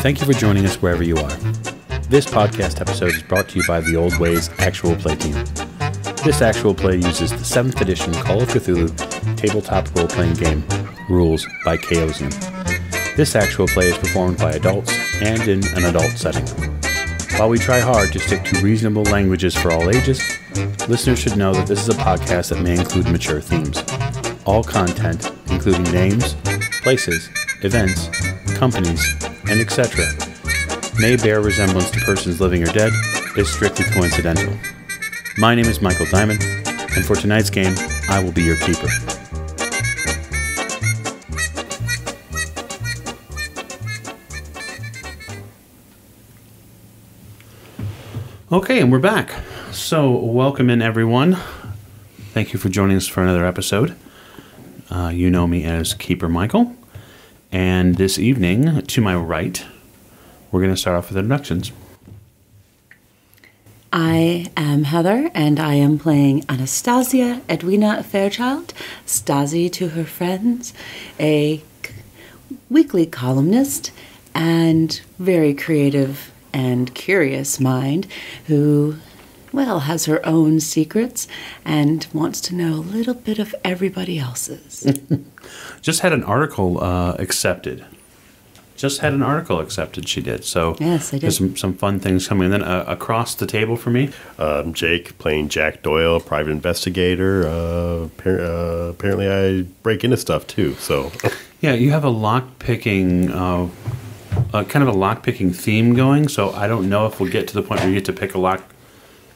Thank you for joining us wherever you are. This podcast episode is brought to you by the Old Ways Actual Play team. This actual play uses the 7th edition Call of Cthulhu tabletop role-playing game, Rules by Chaosium. This actual play is performed by adults and in an adult setting. While we try hard to stick to reasonable languages for all ages, listeners should know that this is a podcast that may include mature themes. All content, including names, places, events, companies, and etc., may bear resemblance to persons living or dead, is strictly coincidental. My name is Michael Diamond, and for tonight's game, I will be your keeper. Okay, and we're back. So, welcome in, everyone. Thank you for joining us for another episode. You know me as Keeper Michael. And this evening, to my right, we're going to start off with introductions. I am Heather, and I am playing Anastasia Edwina Fairchild, Stasi to her friends, a weekly columnist and very creative and curious mind who, well, has her own secrets and wants to know a little bit of everybody else's. Just had an article accepted. She did. So yes, I did. There's some fun things coming. And then across the table for me, Jake playing Jack Doyle, private investigator. Apparently, I break into stuff too. So yeah, you have a lock-picking, kind of a lock-picking theme going. So I don't know if we'll get to the point where you get to pick a lock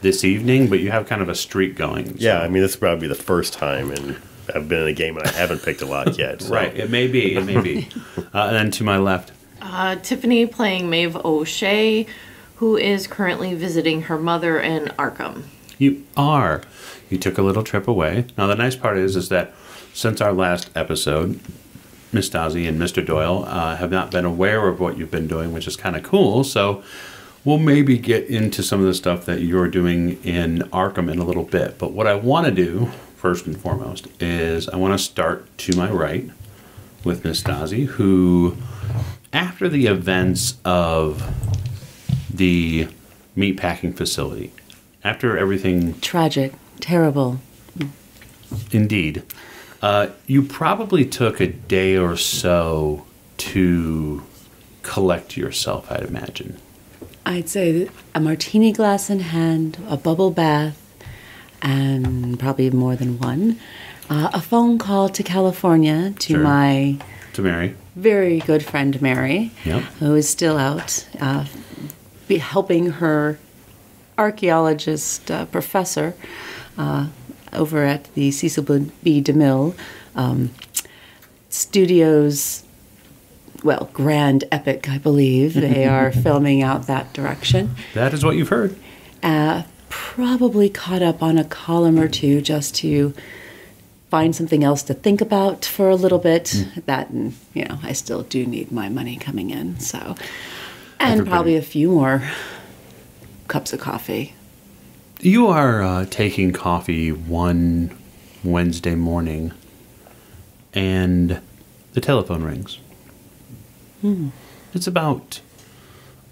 this evening, but you have kind of a streak going. So. Yeah, I mean, this is probably the first time, and I've been in a game and I haven't picked a lock yet. So. Right, it may be. And then to my left. Tiffany playing Maeve O'Shea, who is currently visiting her mother in Arkham. You took a little trip away. Now, the nice part is that since our last episode, Miss Stasi and Mr. Doyle have not been aware of what you've been doing, which is kind of cool. So we'll maybe get into some of the stuff that you're doing in Arkham in a little bit. But what I want to do, first and foremost, is I want to start to my right with Miss Stasi, who, after the events of the meatpacking facility, after everything... Tragic. Terrible. Indeed. You probably took a day or so to collect yourself, I'd imagine. I'd say a martini glass in hand, a bubble bath, and probably more than one. A phone call to California to my... To Mary. Very good friend Mary, Yep. who is still out helping her archaeologist professor over at the Cecil B. DeMille Studios, well, Grand Epic, I believe. They are filming out that direction. That is what you've heard. Probably caught up on a column or two just to find something else to think about for a little bit. That, and, I still do need my money coming in, so. And probably a few more cups of coffee. You are taking coffee one Wednesday morning, and the telephone rings. It's about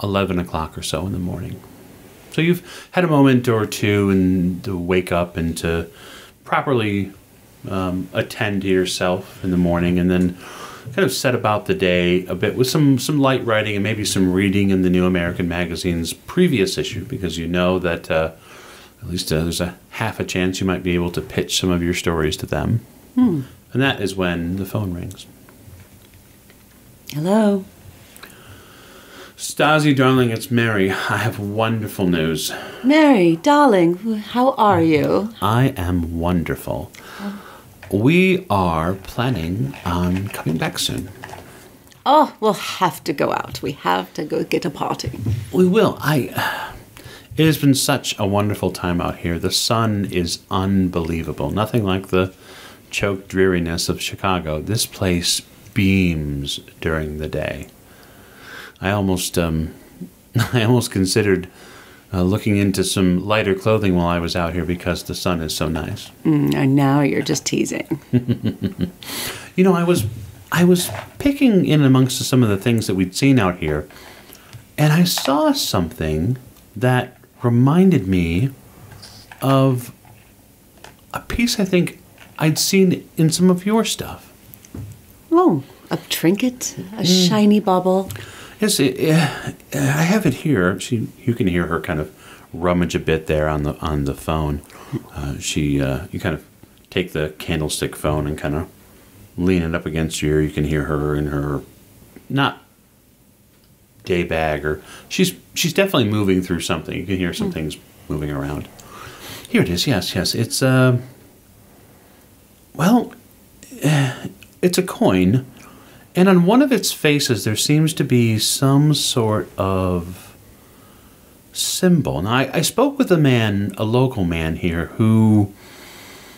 11 o'clock or so in the morning. So you've had a moment or two and to wake up and to properly attend to yourself in the morning, and then kind of set about the day a bit with some light writing and maybe some reading in the New American Magazine's previous issue, because you know that at least there's a half a chance you might be able to pitch some of your stories to them. And that is when the phone rings. Hello. Stasi, darling, it's Mary. I have wonderful news. Mary, darling, how are you? I am wonderful. We are planning on coming back soon. Oh, we'll have to go out. We have to go get a party. We will. It has been such a wonderful time out here. The sun is unbelievable. Nothing like the choked dreariness of Chicago. This place beams during the day. I almost considered looking into some lighter clothing while I was out here because the sun is so nice. And now you're just teasing. You know, I was I was picking in amongst some of the things that we'd seen out here, and I saw something that reminded me of a piece I think I'd seen in some of your stuff. Oh, a trinket? A shiny bauble? Yes, I have it here. You can hear her kind of rummage a bit there on the phone. You kind of take the candlestick phone and kind of lean it up against your ear. You can hear her in her not day bag, or she's definitely moving through something. You can hear some things moving around. Here it is. Yes. It's it's a coin, and on one of its faces there seems to be some sort of symbol. Now, I spoke with a local man here, who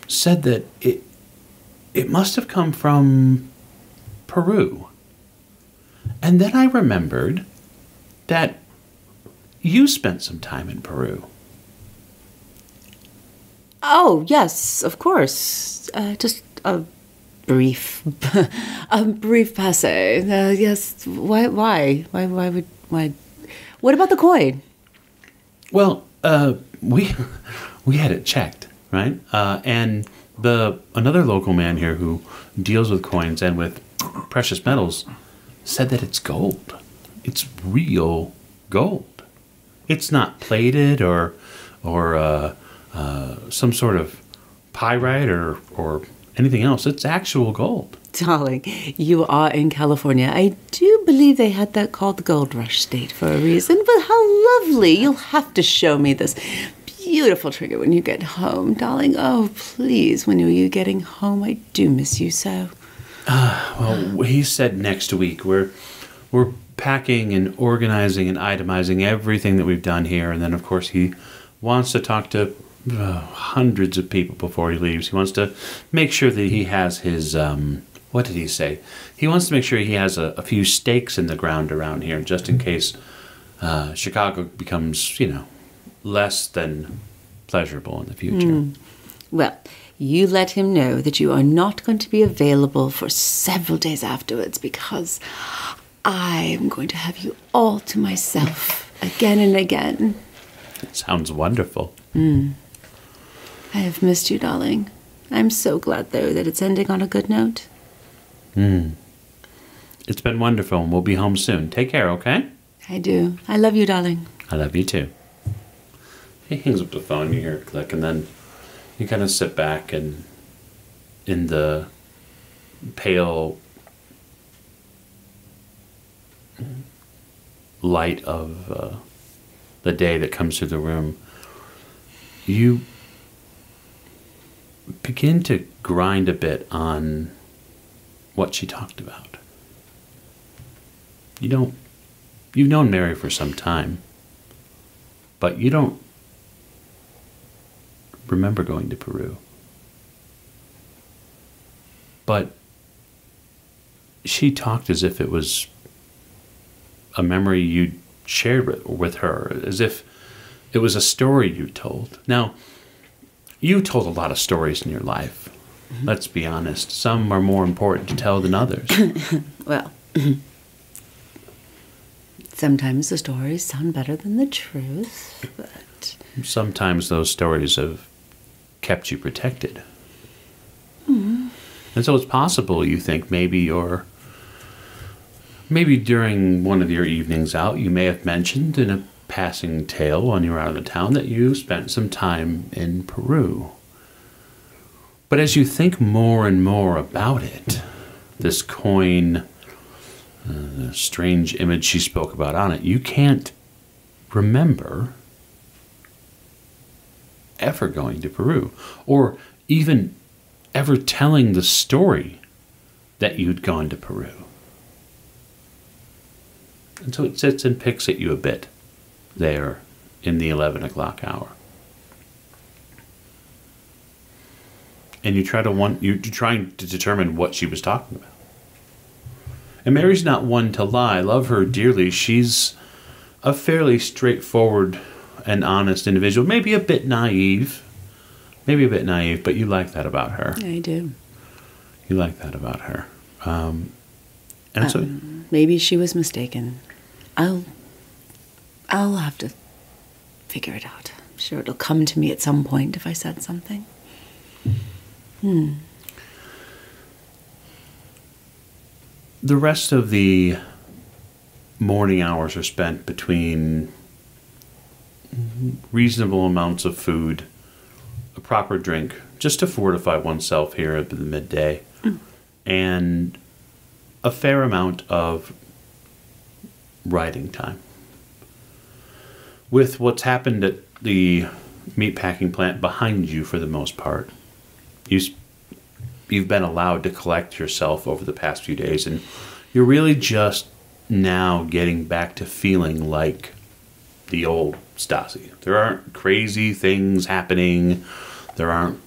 said that it must have come from Peru. And then I remembered that you spent some time in Peru. Oh, yes, of course. Just a brief passé. Yes. Why? Why? What about the coin? Well, we had it checked, right? And another local man here who deals with coins and with precious metals said that it's gold. It's real gold. It's not plated or some sort of pyrite or anything else. It's actual gold. Darling, you are in California. I do believe they had that called the Gold Rush State for a reason, but how lovely. You'll have to show me this beautiful trinket when you get home, darling. Oh, please, when are you getting home? I do miss you so. Well, he said next week. We're packing and organizing and itemizing everything that we've done here, and then, of course, he wants to talk to hundreds of people before he leaves. He wants to make sure that he has his... what did he say? He wants to make sure he has a few stakes in the ground around here, just in case Chicago becomes, less than pleasurable in the future. Well, you let him know that you are not going to be available for several days afterwards, because I am going to have you all to myself again and again. It sounds wonderful. I have missed you, darling. I'm so glad, though, that it's ending on a good note. It's been wonderful, and we'll be home soon. Take care, okay? I do. I love you, darling. I love you, too. He hangs up the phone, you hear it click, and then you kind of sit back and in the pale light of the day that comes through the room, you begin to grind a bit on what she talked about. You've known Mary for some time, but you don't remember going to Peru. But she talked as if it was a memory you shared with her, as if it was a story you told. Now, you told a lot of stories in your life. Let's be honest. Some are more important to tell than others. Well, sometimes the stories sound better than the truth, but... Sometimes those stories have kept you protected. And so it's possible you think maybe during one of your evenings out, you may have mentioned in a passing tale when you were out of the town that you spent some time in Peru. But as you think more and more about it, this coin, the strange image she spoke about on it, you can't remember ever going to Peru, or even ever telling the story that you'd gone to Peru. And so it sits and picks at you a bit there in the 11 o'clock hour. And you're trying to determine what she was talking about. And Mary's not one to lie. I love her dearly. She's a fairly straightforward and honest individual. Maybe a bit naive, but you like that about her. I do. You like that about her. And so, Maybe she was mistaken. I'll have to figure it out. I'm sure it'll come to me at some point if I said something. the rest of the morning hours are spent between reasonable amounts of food, a proper drink, just to fortify oneself here at the midday, and a fair amount of writing time. With what's happened at the meatpacking plant behind you for the most part, you've been allowed to collect yourself over the past few days, and you're really just now getting back to feeling like the old Stasi. There aren't crazy things happening. There aren't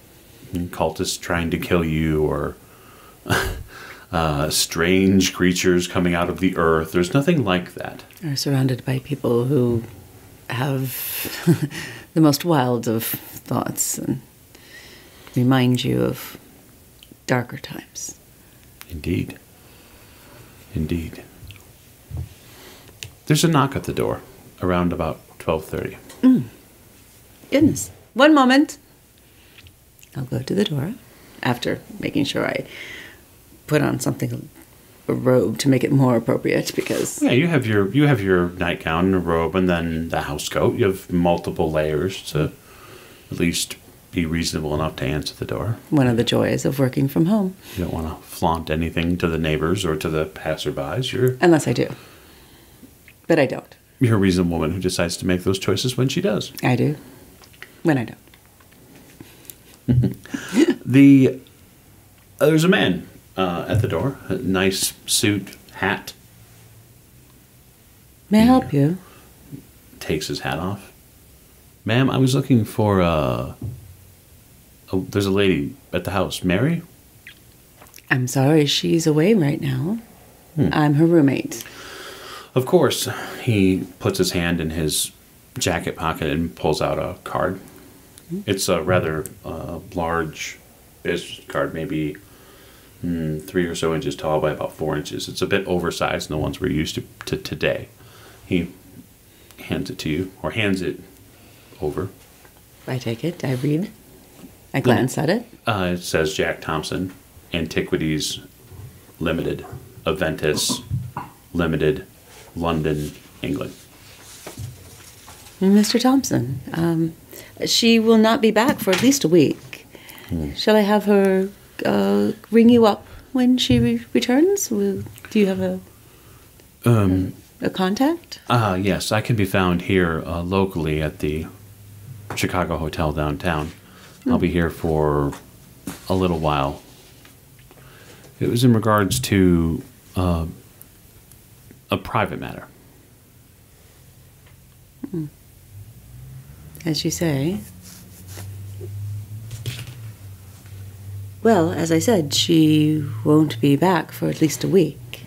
cultists trying to kill you or strange creatures coming out of the earth. There's nothing like that. Are surrounded by people who have the most wild of thoughts and remind you of darker times. Indeed. Indeed. There's a knock at the door around about 12:30. Goodness. One moment. I'll go to the door after making sure I put on something, a robe, to make it more appropriate because... Yeah, you have your nightgown and a robe and then the house coat. You have multiple layers to at least be reasonable enough to answer the door. One of the joys of working from home. You don't want to flaunt anything to the neighbors or to the passerbys. Unless I do. But I don't. You're a reasonable woman who decides to make those choices when she does. I do. When I don't. There's a man at the door. A nice suit, hat. May I help you? Takes his hat off. Ma'am, I was looking for there's a lady at the house. Mary? I'm sorry, she's away right now. I'm her roommate. Of course. He puts his hand in his jacket pocket and pulls out a card. It's a rather large business card, maybe 3 or so inches tall by about 4 inches. It's a bit oversized than the ones we're used to today. He hands it to you, or hands it over. I take it, I read. I glance at it. It says Jack Thompson, Antiquities Limited, Aventus Limited, London, England. Mr. Thompson, she will not be back for at least a week. Shall I have her ring you up when she returns? Do you have a contact? Yes, I can be found here locally at the Chicago Hotel downtown. I'll be here for a little while. It was in regards to a private matter. As you say. Well, as I said, she won't be back for at least a week.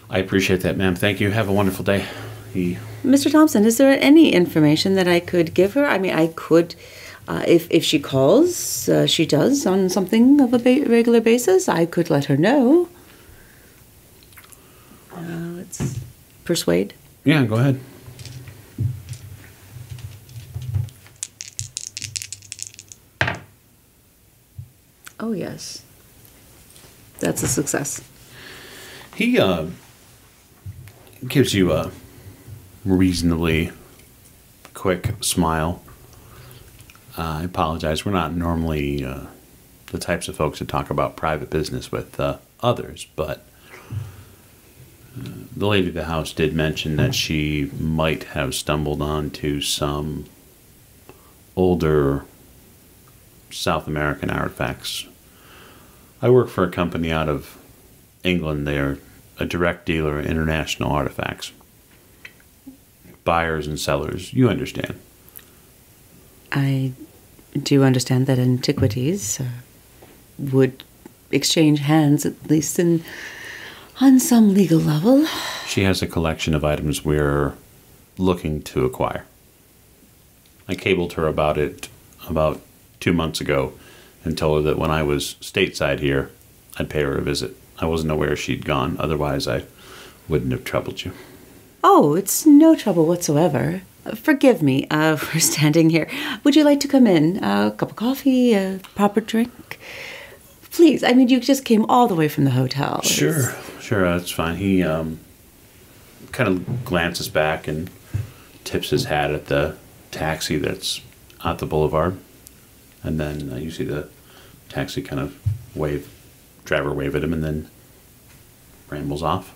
I appreciate that, ma'am. Thank you. Have a wonderful day. Mr. Thompson, is there any information that I could give her? I mean, I could, if she calls, she does on something of a regular basis, I could let her know. Let's persuade. Yeah, go ahead. Oh, yes. That's a success. He gives you a reasonably quick smile. I apologize. We're not normally the types of folks that talk about private business with others, but the lady of the house did mention that she might have stumbled onto some older South American artifacts. I work for a company out of England. They're a direct dealer in international artifacts. Buyers and sellers, you understand. I do understand that antiquities would exchange hands, at least on some legal level. She has a collection of items we're looking to acquire. I cabled her about it about 2 months ago and told her that when I was stateside here, I'd pay her a visit. I wasn't aware she'd gone. Otherwise, I wouldn't have troubled you. Oh, it's no trouble whatsoever. Forgive me for standing here. Would you like to come in? A cup of coffee, a proper drink? Please, I mean, you just came all the way from the hotel. Sure, that's fine. He kind of glances back and tips his hat at the taxi that's at the boulevard. And then you see the taxi kind of driver wave at him and then rambles off.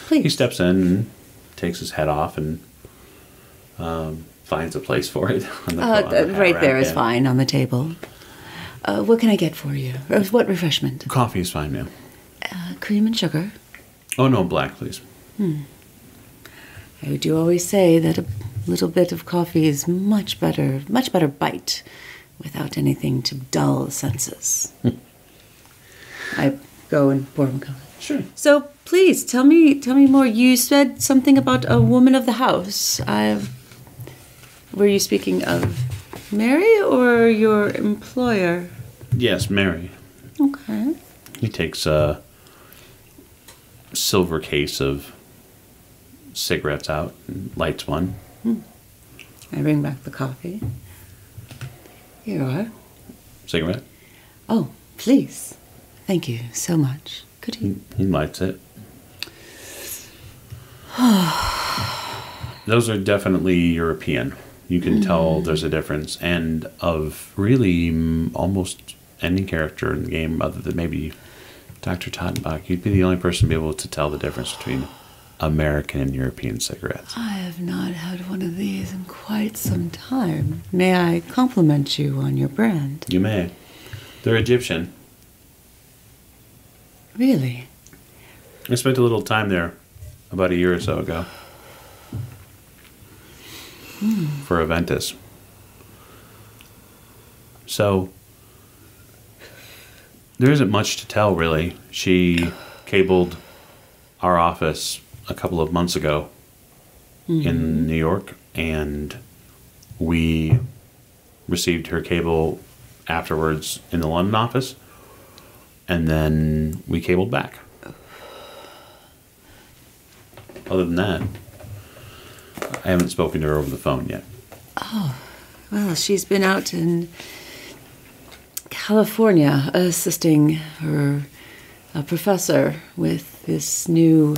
Please. He steps in and takes his hat off and finds a place for it. On the Right there is yeah. fine on the table. What can I get for you? What refreshment? Coffee is fine, ma'am. Cream and sugar? Oh, no, black, please. I do always say that a little bit of coffee is much better bite without anything to dull the senses. I go and pour him coffee. Sure. So please tell me more. You said something about a woman of the house. Were you speaking of Mary or your employer? Yes, Mary. Okay. He takes a silver case of cigarettes out and lights one. I bring back the coffee. Here you are. Cigarette? Oh, please. Thank you so much. Could you? He lights it. Those are definitely European. You can tell there's a difference. And of really almost any character in the game, other than maybe Dr. Tottenbach, you'd be the only person to be able to tell the difference between American and European cigarettes. I have not had one of these in quite some time. May I compliment you on your brand? You may. They're Egyptian. Really? I spent a little time there about a year or so ago for Aventus. So there isn't much to tell, really. She cabled our office a couple of months ago in New York, and we received her cable afterwards in the London office, and then we cabled back. Other than that, I haven't spoken to her over the phone yet. Well, she's been out in California assisting her professor with this new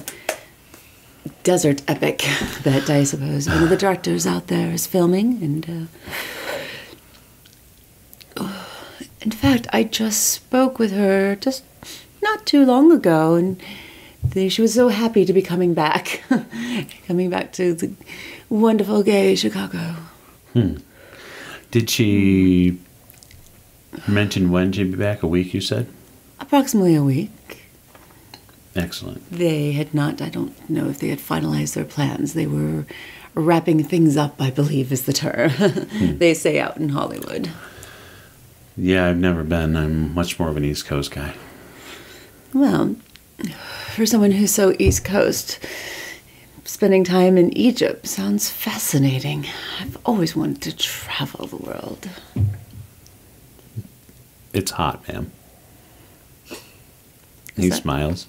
desert epic that I suppose one of the directors out there is filming. And in fact, I just spoke with her just not too long ago, and she was so happy to be coming back, coming back to the wonderful gay Chicago. Did she mention when she'd be back? A week, you said? Approximately a week. Excellent. They had not, I don't know if they had finalized their plans. They were wrapping things up, I believe is the term. They say out in Hollywood. Yeah, I've never been. I'm much more of an East Coast guy. Well, for someone who's so East Coast, spending time in Egypt sounds fascinating. I've always wanted to travel the world. It's hot, ma'am. He smiles.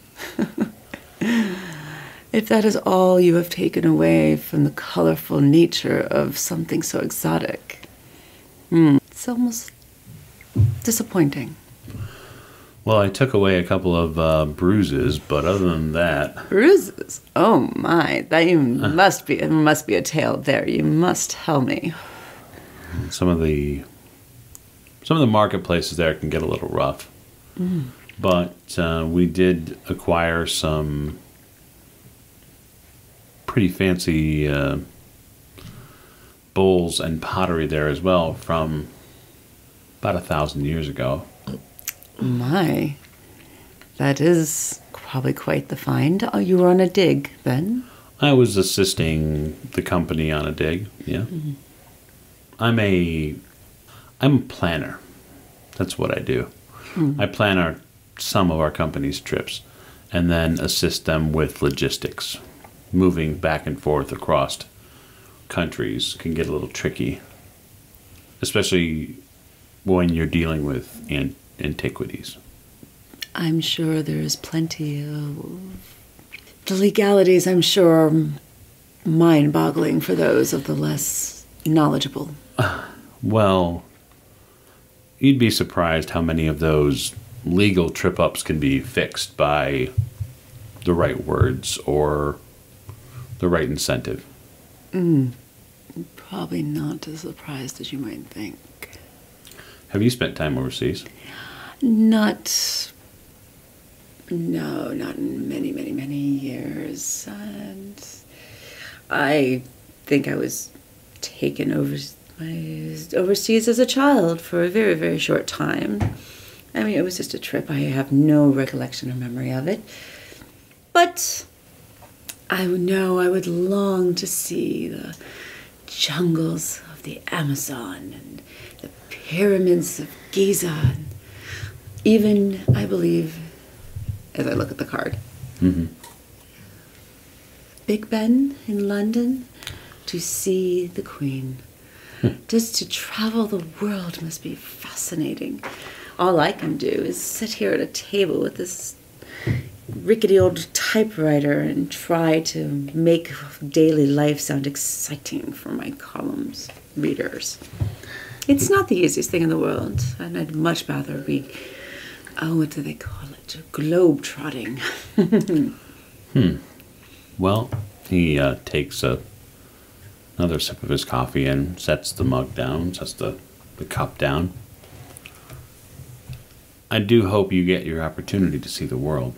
If that is all you have taken away from the colorful nature of something so exotic, it's almost disappointing. Well, I took away a couple of bruises, but other than that... Bruises? Oh my, that must be a tale there. You must tell me. Some of the marketplaces there can get a little rough. But we did acquire some pretty fancy bowls and pottery there as well from about 1,000 years ago. My, that is probably quite the find. Oh, you were on a dig then? I was assisting the company on a dig, yeah. I'm a planner. That's what I do. I plan some of our company's trips and then assist them with logistics. Moving back and forth across countries can get a little tricky, especially when you're dealing with antiquities. I'm sure there's plenty of... The legalities, I'm sure, are mind-boggling for those of the less knowledgeable. Well, you'd be surprised how many of those legal trip-ups can be fixed by the right words or the right incentive. Probably not as surprised as you might think. Have you spent time overseas? Not in many, many, many years. And I think I was taken overseas as a child for a very, very short time. I mean, it was just a trip. I have no recollection or memory of it. But I know I would long to see the jungles of the Amazon and the pyramids of Giza. And even, I believe, as I look at the card, Big Ben in London, to see the Queen. Just to travel the world must be fascinating. All I can do is sit here at a table with this rickety old typewriter and try to make daily life sound exciting for my columns readers. It's not the easiest thing in the world, and I'd much rather be, what do they call it, globe-trotting. Well, he takes another sip of his coffee and sets the mug down, sets the cup down. I do hope you get your opportunity to see the world.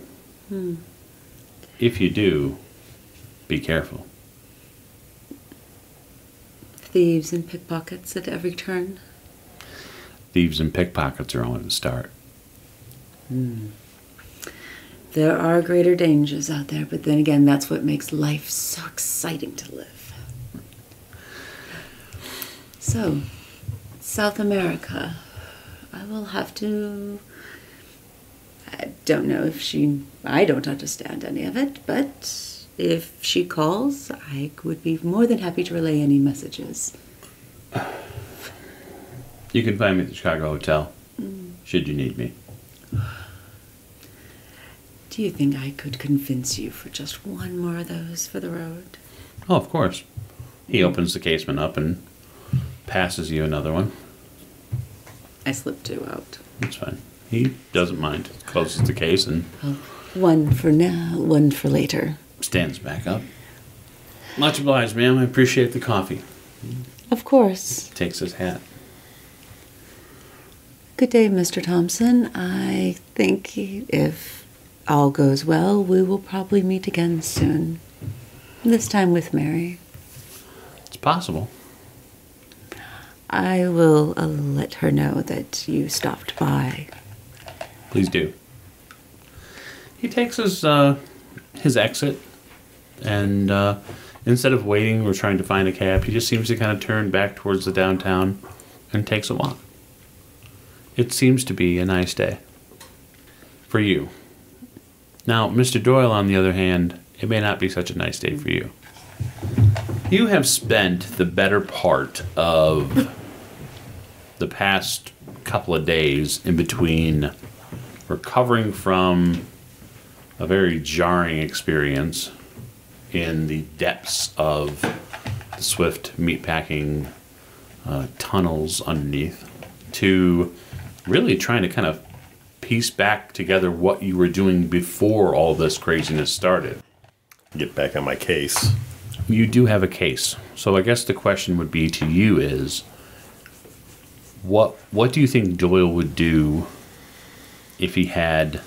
If you do, be careful. Thieves and pickpockets at every turn. Thieves and pickpockets are only the start. There are greater dangers out there, but then again, that's what makes life so exciting to live. So, South America. I will have to... I don't know if I don't understand any of it, but if she calls, I would be more than happy to relay any messages. You can find me at the Chicago Hotel, should you need me. Do you think I could convince you for just one more of those for the road? Oh, of course. He opens the casement up and passes you another one. I slip 2 out. That's fine. He doesn't mind. Closes the case and One for now, one for later. stands back up. Much obliged, ma'am. I appreciate the coffee. Of course. Takes his hat. Good day, Mr. Thompson. I think if all goes well, we will probably meet again soon. This time with Mary. It's possible. I will let her know that you stopped by. Please do. He takes his exit, and instead of waiting or trying to find a cab, he just seems to kind of turn back towards the downtown and takes a walk. It seems to be a nice day. For you. Now, Mr. Doyle, on the other hand, it may not be such a nice day for you. You have spent the better part of the past couple of days in between recovering from a very jarring experience in the depths of the Swift meatpacking tunnels underneath to really trying to kind of piece back together what you were doing before all this craziness started. Get back on my case. You do have a case. So I guess the question would be to you is, what do you think Doyle would do if he had,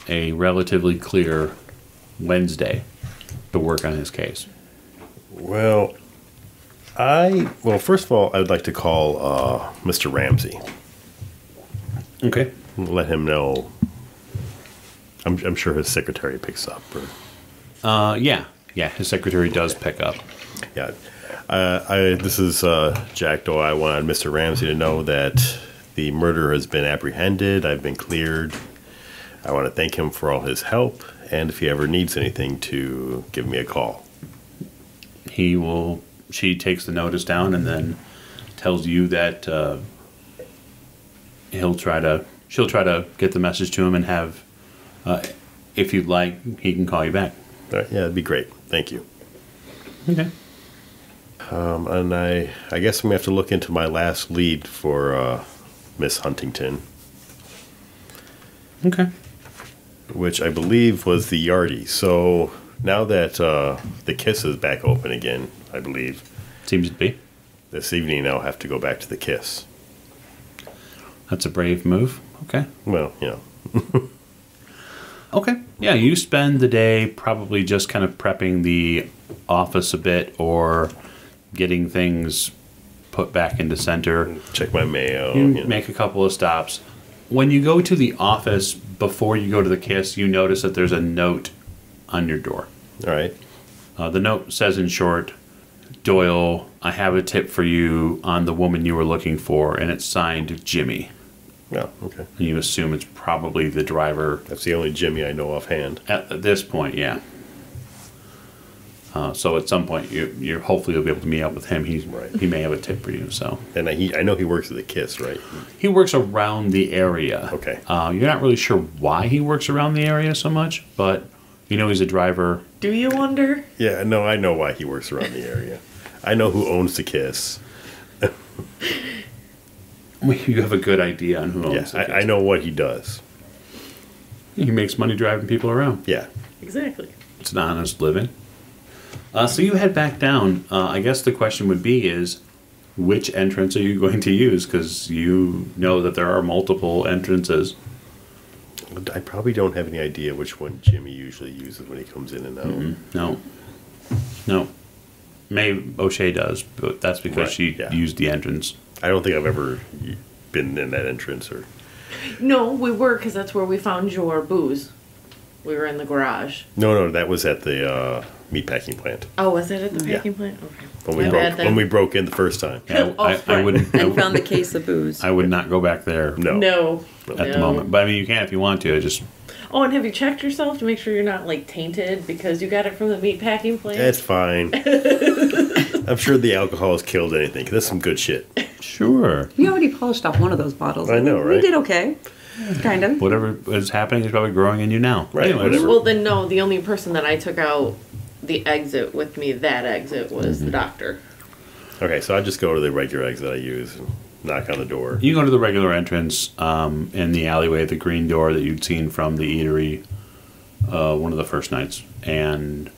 a relatively clear Wednesday to work on his case? Well, first of all, I would like to call Mr. Ramsey. Okay. Let him know. I'm sure his secretary picks up. Yeah, his secretary does pick up. Yeah. This is Jack Doyle. I wanted Mr. Ramsey to know that the murderer has been apprehended. I've been cleared. I want to thank him for all his help, and if he ever needs anything, to give me a call. She takes the notice down and then tells you that he'll try to she'll try to get the message to him and have, if you'd like, he can call you back. Yeah, that'd be great. Thank you. Okay. And I guess I'm going to have to look into my last lead for Miss Huntington, Okay. which I believe was the Yardie. So now that the Kiss is back open again, I believe, Seems to be. this evening I'll have to go back to the Kiss. That's a brave move. Okay. Well, Okay. Yeah, you spend the day probably just kind of prepping the office a bit or getting things put back into center. check my mail. You make a couple of stops. When you go to the office, before you go to the Kiss, you notice that there's a note on your door. All right. The note says in short, Doyle, I have a tip for you on the woman you were looking for, and it's signed Jimmy. Oh, okay. And you assume it's probably the driver. That's the only Jimmy I know offhand. At this point, yeah. So at some point, you're hopefully you'll be able to meet up with him. Right. He may have a tip for you. So And I know he works at the Kiss, right? he works around the area. Okay. You're not really sure why he works around the area so much, but you know he's a driver. Do you wonder? Yeah, no, I know why he works around the area. I know who owns the Kiss. You have a good idea on who owns Yes, it. I know what he does. He makes money driving people around. Yeah. Exactly. It's an honest living. So you head back down. I guess the question would be is, which entrance are you going to use? Because you know that there are multiple entrances. I probably don't have any idea which one Jimmy usually uses when he comes in and out. No. Mae O'Shea does, but that's because Right, she yeah. used the entrance. I don't think I've ever been in that entrance or. No, we were, because that's where we found your booze. We were in the garage. No, that was at the meatpacking plant Oh, was it at the Yeah. packing plant? Okay. when we My broke bad then. when we broke in the first time. Yeah, Oh, I right. wouldn't. And found the case of booze. I would not go back there No. at the moment. But I mean, you can if you want to. Just Oh, and have you checked yourself to make sure you're not like tainted because you got it from the meat packing plant? That's fine. I'm sure the alcohol has killed anything. 'Cause that's some good shit. sure. You already polished off one of those bottles. I know, right? We did okay. Kind of. Whatever is happening is probably growing in you now. Right, Anyways. whatever. Well, then no. The only person that I took out the exit with me, that exit, was the doctor. Okay, so I just go to the regular exit I use and knock on the door. You go to the regular entrance in the alleyway, the green door that you'd seen from the eatery one of the first nights. And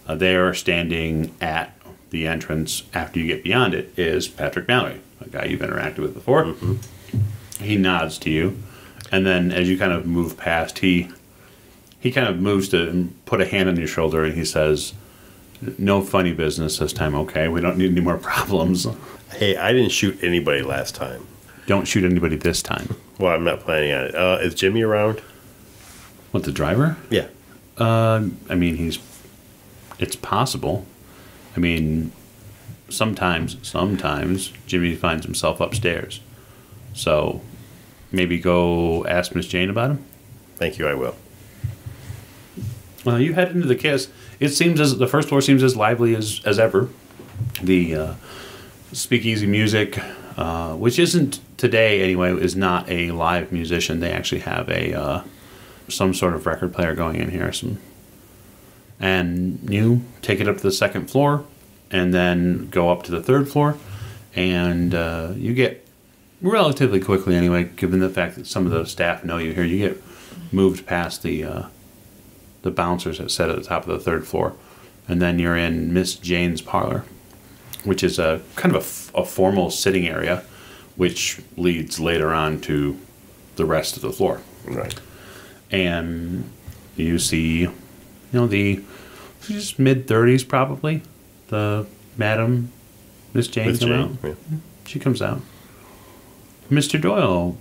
they are standing at the entrance after you get beyond it is Patrick Mallory, a guy you've interacted with before. Mm-hmm. He nods to you. And then as you kind of move past, he kind of moves to put a hand on your shoulder and he says, "No funny business this time, okay? We don't need any more problems. Hey, I didn't shoot anybody last time. Don't shoot anybody this time." Well, I'm not planning on it. Is Jimmy around? What, the driver? Yeah. I mean, it's possible. I mean, sometimes Jimmy finds himself upstairs. So maybe go ask Miss Jane about him. Thank you, I will. Well, you head into the Kiss. It seems as the first floor seems as lively as ever. The speakeasy music, which isn't today anyway, is not a live musician. They actually have a some sort of record player going in here. And you take it up to the second floor, and then go up to the third floor, and you get relatively quickly anyway, given the fact that some of the staff know you here. You get moved past the bouncers that sit at the top of the third floor, and then you're in Miss Jane's parlor, which is a kind of a formal sitting area, which leads later on to the rest of the floor. Right. And you see, the just mid-30s probably, the Madam Miss Jane Miss come Jane. out. Yeah. She comes out. Mr. Doyle,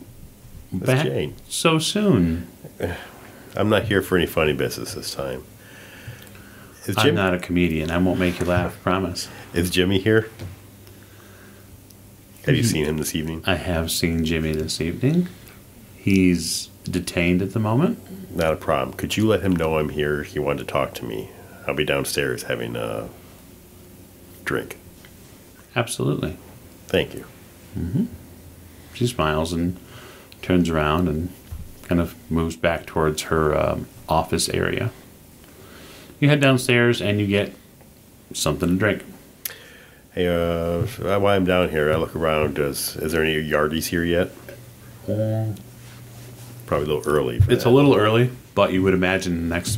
back Jane. so soon. I'm not here for any funny business this time. Is I'm not a comedian. I won't make you laugh, promise. Is Jimmy here? Have you seen him this evening? I have seen Jimmy this evening. He's detained at the moment. Not a problem. Could you let him know I'm here? He wanted to talk to me. I'll be downstairs having a drink. Absolutely. Thank you. She smiles and turns around and kind of moves back towards her office area. You head downstairs and you get something to drink. Hey, while I'm down here, I look around. Is there any yardies here yet? Probably a little early. It's a little early, but you would imagine the next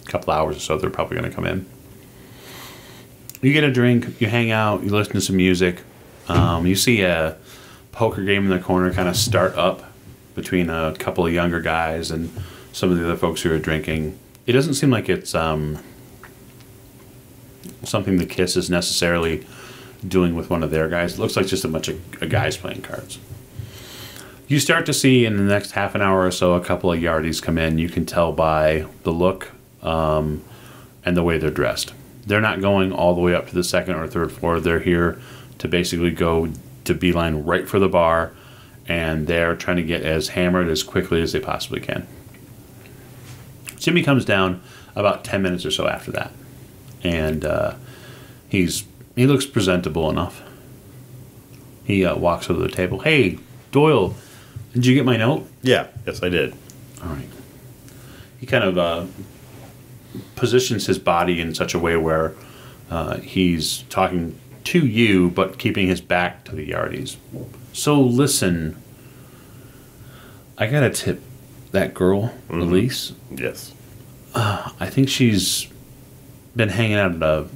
couple hours or so they're probably going to come in. You get a drink, you hang out, you listen to some music. You see a poker game in the corner kind of start up between a couple of younger guys and some of the other folks who are drinking. It doesn't seem like it's something the Kiss is necessarily doing with one of their guys. It looks like just a bunch of guys playing cards. You start to see in the next half an hour or so a couple of yardies come in. You can tell by the look and the way they're dressed. They're not going all the way up to the second or third floor. They're here to basically go to beeline right for the bar, and they're trying to get as hammered as quickly as they possibly can. Jimmy comes down about 10 minutes or so after that, and he looks presentable enough. He walks over to the table. Hey, Doyle, did you get my note? Yeah, yes, I did. All right. He kind of positions his body in such a way where he's talking to you, but keeping his back to the yardies. So listen, I gotta tip that girl, Elise. Yes. I think she's been hanging out at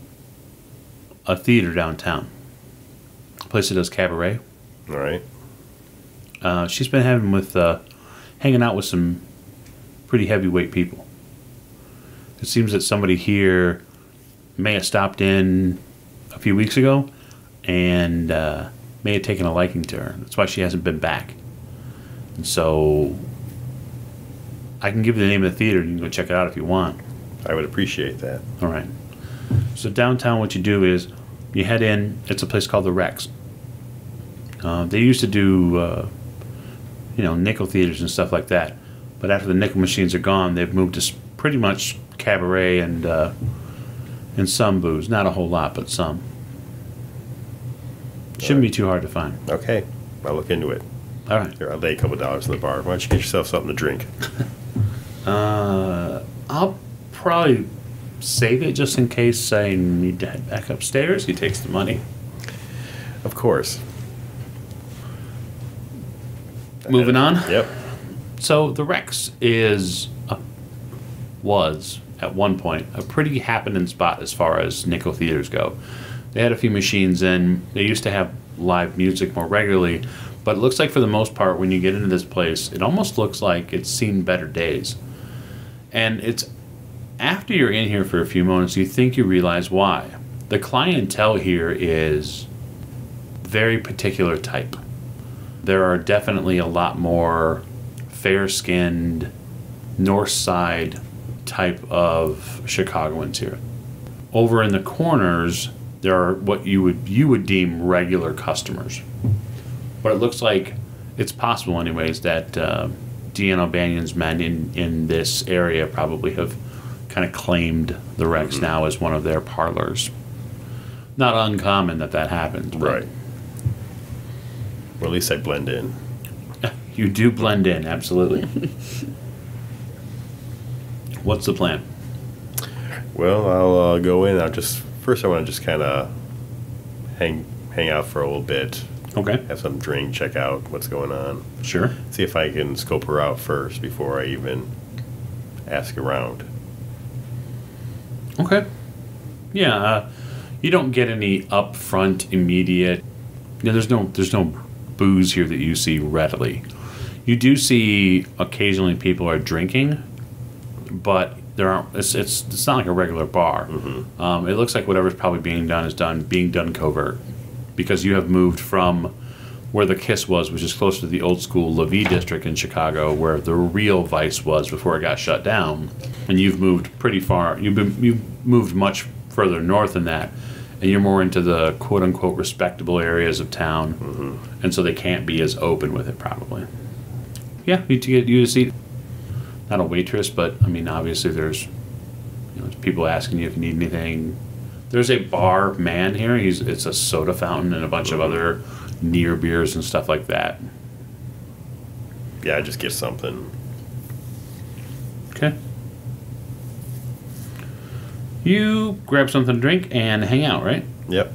a theater downtown, a place that does cabaret. All right. She's been hanging out with some pretty heavyweight people. It seems that somebody here may have stopped in a few weeks ago and may have taken a liking to her. That's why she hasn't been back. And so I can give you the name of the theater. You can go check it out if you want. I would appreciate that. All right. So downtown, what you do is you head in. It's a place called the Rex. They used to do, nickel theaters and stuff like that. But after the nickel machines are gone, they've moved to pretty much cabaret and some booze. Not a whole lot, but some. Shouldn't be too hard to find. Okay, I'll look into it. All right. Here, I'll lay a couple dollars in the bar. Why don't you get yourself something to drink? I'll probably save it just in case I need to head back upstairs. He takes the money. Of course. Moving on. Yep. So the Rex was at one point a pretty happening spot as far as nickel theaters go. They had a few machines in. They used to have live music more regularly, but it looks like for the most part when you get into this place, it almost looks like it's seen better days. And it's after you're in here for a few moments, you think you realize why. The clientele here is very particular type. There are definitely a lot more fair-skinned, north side type of Chicagoans here. Over in the corners, there are what you would deem regular customers. But it looks like it's possible anyways that Deanna O'Banion's men in this area probably have kind of claimed the Rex now as one of their parlors. Not uncommon that happens. Right. Well, at least I blend in. You do blend in, absolutely. What's the plan? Well, I'll go in. I want to just kind of hang out for a little bit. Okay. Have some drink, check out what's going on. Sure. See if I can scope her out first before I even ask around. Okay. Yeah, you don't get any upfront immediate. There's no booze here that you see readily. You do see occasionally people are drinking, but there aren't. It's not like a regular bar. It looks like whatever's probably being done covert, because you have moved from where the Kiss was, which is closer to the old school Levee district in Chicago, where the real Vice was before it got shut down, and you've moved pretty far. You've moved much further north than that, and you're more into the quote unquote respectable areas of town, and so they can't be as open with it probably. Yeah, you get you to see. Not a waitress, but I mean, obviously there's people asking you if you need anything. There's a bar man here. It's a soda fountain and a bunch of other near beers and stuff like that. yeah, just get something. Okay. You grab something to drink and hang out, right? Yep.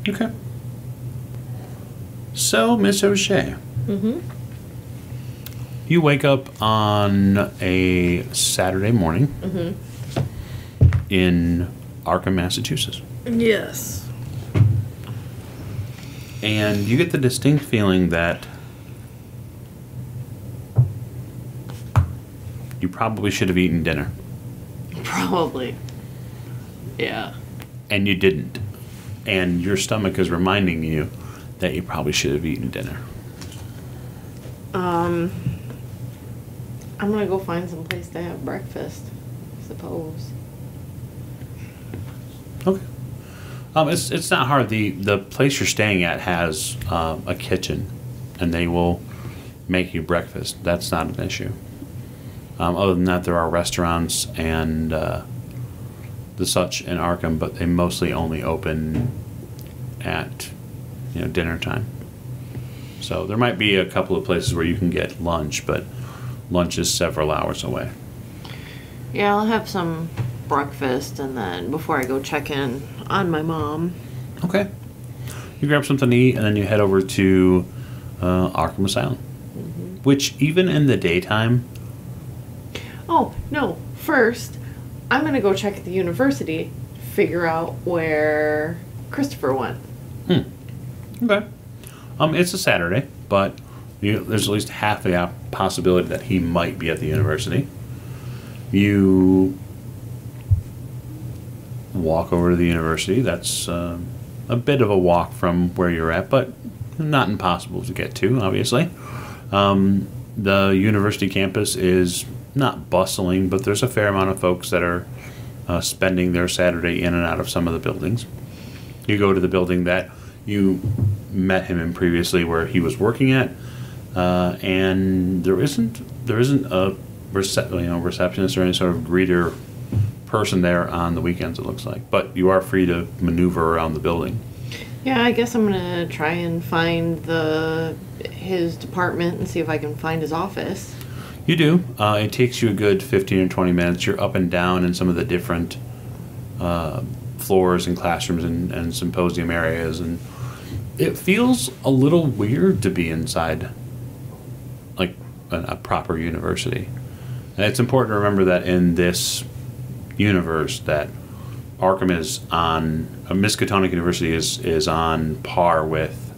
Okay. So, Miss O'Shea. Mm-hmm. You wake up on a Saturday morning in Arkham, Massachusetts. Yes. And you get the distinct feeling that you probably should have eaten dinner. Probably. Yeah. And you didn't. And your stomach is reminding you that you probably should have eaten dinner. I'm gonna go find some place to have breakfast, I suppose. Okay. It's not hard. The place you're staying at has a kitchen, and they will make you breakfast. That's not an issue. Other than that, there are restaurants and the such in Arkham, but they mostly only open at dinner time. So there might be a couple of places where you can get lunch, but lunch is several hours away. Yeah, I'll have some breakfast and then before I go check in on my mom. Okay. You grab something to eat and then you head over to Arkham Asylum, which even in the daytime. Oh, no. First, I'm going to go check at the university, figure out where Christopher went. Okay. It's a Saturday, but there's at least half a possibility that he might be at the university. You walk over to the university. That's a bit of a walk from where you're at, but not impossible to get to, obviously. The university campus is not bustling, but there's a fair amount of folks that are spending their Saturday in and out of some of the buildings. You go to the building that you met him in previously where he was working at, and there isn't a receptionist or any sort of greeter person there on the weekends, it looks like. But you are free to maneuver around the building. Yeah, I guess I'm going to try and find his department and see if I can find his office. You do. It takes you a good 15 or 20 minutes. You're up and down in some of the different floors and classrooms and symposium areas, and it feels a little weird to be inside like a proper university. And it's important to remember that in this universe that Arkham is on, Miskatonic University is on par with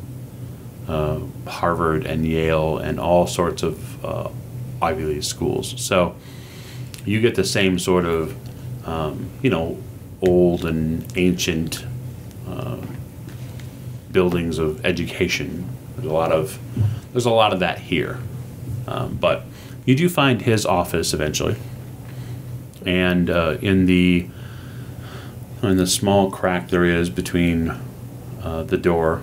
Harvard and Yale and all sorts of Ivy League schools. So you get the same sort of, old and ancient buildings of education. There's a lot of that here. But you do find his office eventually. And in the small crack there is between the door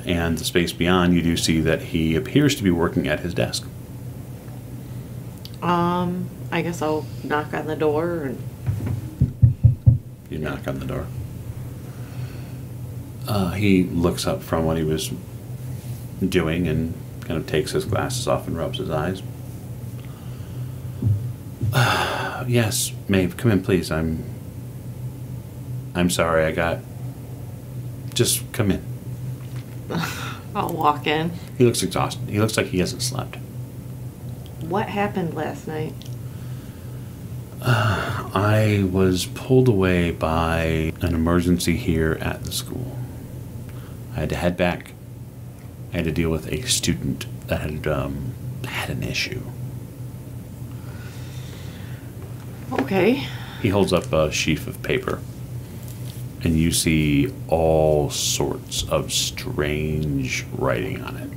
and the space beyond, you do see that he appears to be working at his desk. I guess I'll knock on the door and... You knock on the door. He looks up from what he was doing and kind of takes his glasses off and rubs his eyes. Yes, Maeve, come in, please. I'm sorry, just come in. I'll walk in. He looks exhausted. He looks like he hasn't slept. What happened last night? I was pulled away by an emergency here at the school. I had to head back. I had to deal with a student that had an issue. Okay. He holds up a sheaf of paper, and you see all sorts of strange writing on it.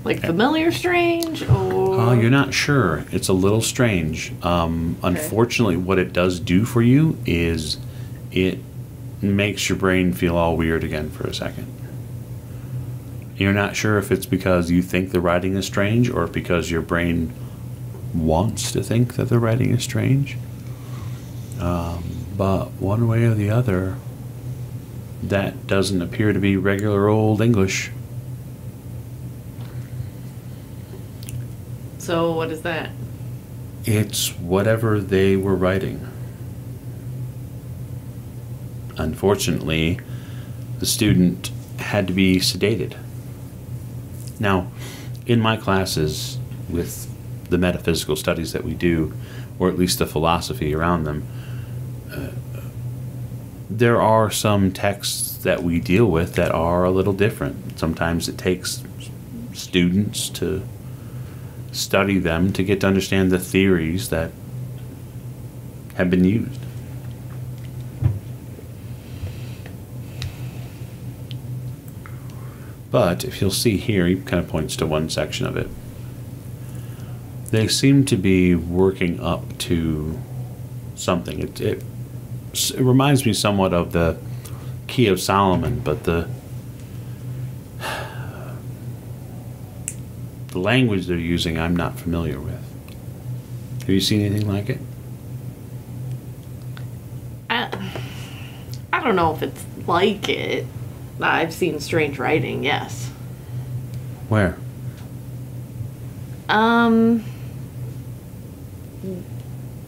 Like familiar strange, or... You're not sure. It's a little strange. Unfortunately, what it does do for you is it makes your brain feel all weird again for a second. You're not sure if it's because you think the writing is strange or if because your brain wants to think that the writing is strange. But one way or the other, that doesn't appear to be regular old English. So what is that? It's whatever they were writing. Unfortunately, the student had to be sedated. Now, in my classes with the metaphysical studies that we do, or at least the philosophy around them, there are some texts that we deal with that are a little different. Sometimes it takes students to study them to get to understand the theories that have been used. But if you'll see here, he kind of points to one section of it. They seem to be working up to something. It reminds me somewhat of the Key of Solomon, but the language they're using I'm not familiar with. Have you seen anything like it? I don't know if it's like it. I've seen strange writing, yes. Where?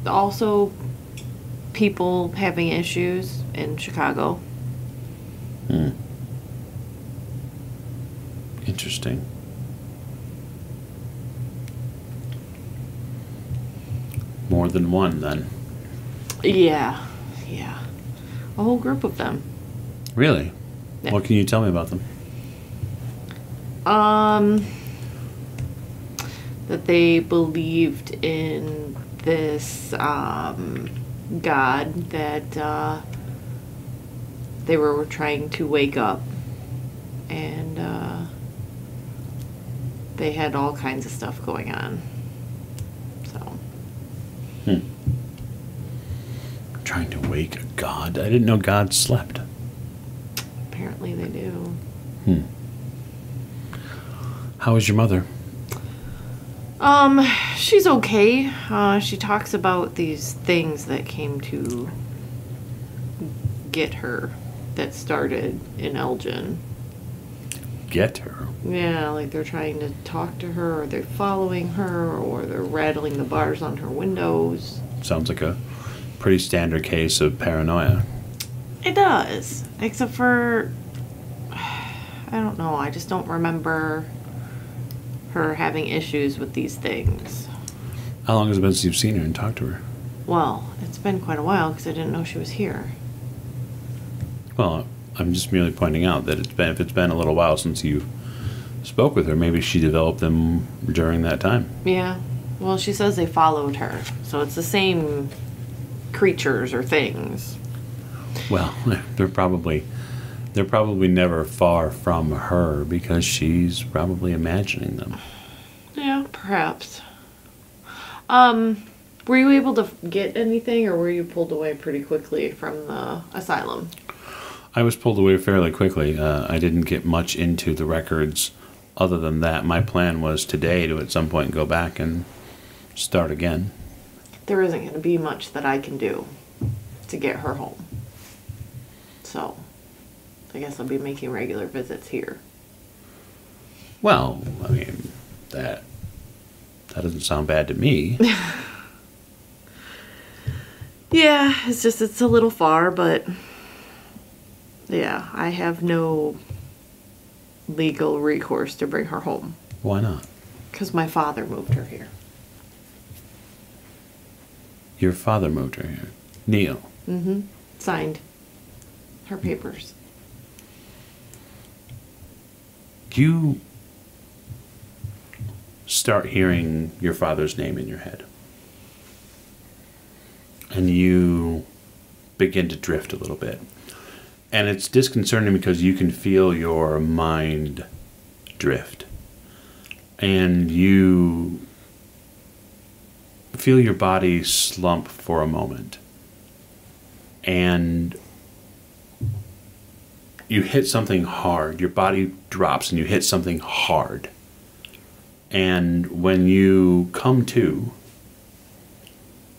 Also, people having issues in Chicago. Interesting. More than one, then. Yeah. A whole group of them. Really? Yeah. What can you tell me about them? That they believed in this God that they were trying to wake up, and they had all kinds of stuff going on. So. Trying to wake a god? I didn't know God slept. Apparently they do. How is your mother? She's okay. She talks about these things that came to get her that started in Elgin. Get her? Yeah, like they're trying to talk to her, or they're following her, or they're rattling the bars on her windows. Sounds like a pretty standard case of paranoia. It does. Except for, I don't know, I just don't remember her having issues with these things. How long has it been since you've seen her and talked to her? Well, it's been quite a while because I didn't know she was here. Well, I'm just merely pointing out that if it's been a little while since you spoke with her, maybe she developed them during that time. Yeah. Well, she says they followed her, so it's the same creatures or things. Well, they're probably never far from her because she's probably imagining them. Yeah, perhaps. Were you able to get anything, or were you pulled away pretty quickly from the asylum? I was pulled away fairly quickly. I didn't get much into the records other than that. My plan was today to at some point go back and start again. There isn't going to be much that I can do to get her home. So, I guess I'll be making regular visits here. Well, I mean, that doesn't sound bad to me. Yeah, it's a little far, but yeah, I have no legal recourse to bring her home. Why not? Because my father moved her here. Your father moved her here. Neil. Mm-hmm. Signed her papers. You start hearing your father's name in your head. And you begin to drift a little bit. And it's disconcerting because you can feel your mind drift. And you feel your body slump for a moment. And you hit something hard. Your body drops and you hit something hard. And when you come to,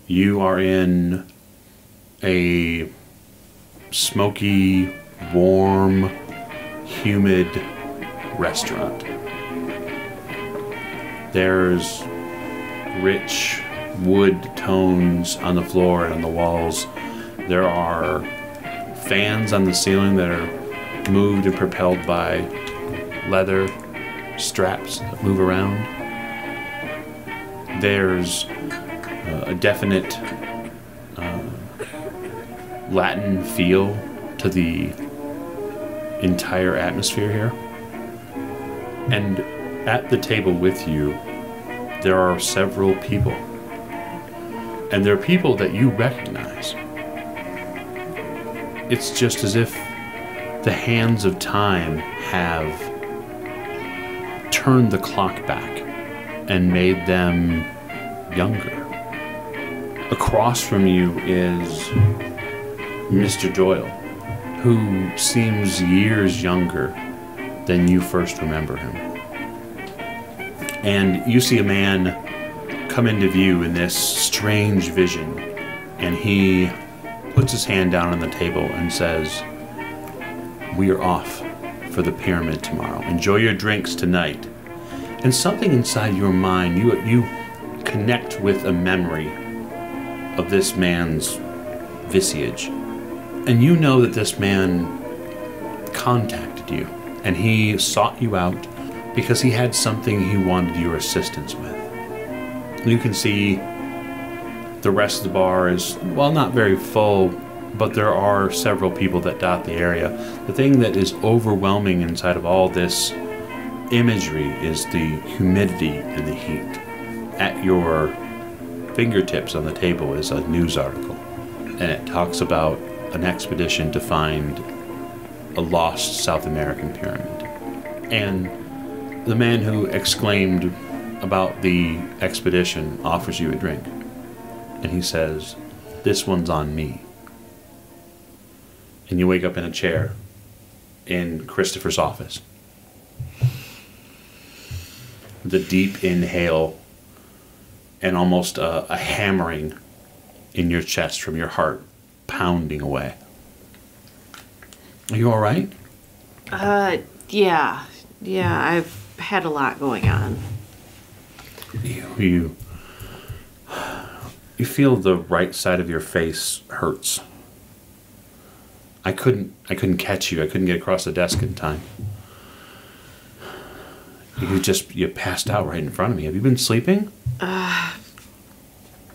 you are in a smoky, warm, humid restaurant. There's rich wood tones on the floor and on the walls. There are fans on the ceiling that are moved and propelled by leather straps that move around. There's a definite Latin feel to the entire atmosphere here. And at the table with you, there are several people. And they're people that you recognize. It's just as if the hands of time have turned the clock back and made them younger. Across from you is Mr. Doyle, who seems years younger than you first remember him. And you see a man come into view in this strange vision, and he puts his hand down on the table and says, "We are off for the pyramid tomorrow. Enjoy your drinks tonight." And something inside your mind, you connect with a memory of this man's visage. And you know that this man contacted you, and he sought you out because he had something he wanted your assistance with. You can see the rest of the bar is, well, not very full, but there are several people that dot the area. The thing that is overwhelming inside of all this imagery is the humidity and the heat. At your fingertips on the table is a news article, and it talks about an expedition to find a lost South American pyramid. And the man who exclaimed about the expedition offers you a drink. And he says, "This one's on me." And you wake up in a chair in Christopher's office. The deep inhale and almost a hammering in your chest from your heart pounding away. Are you all right? Yeah. I've had a lot going on. You feel the right side of your face hurts. I couldn't catch you. I couldn't get across the desk in time. You passed out right in front of me. Have you been sleeping?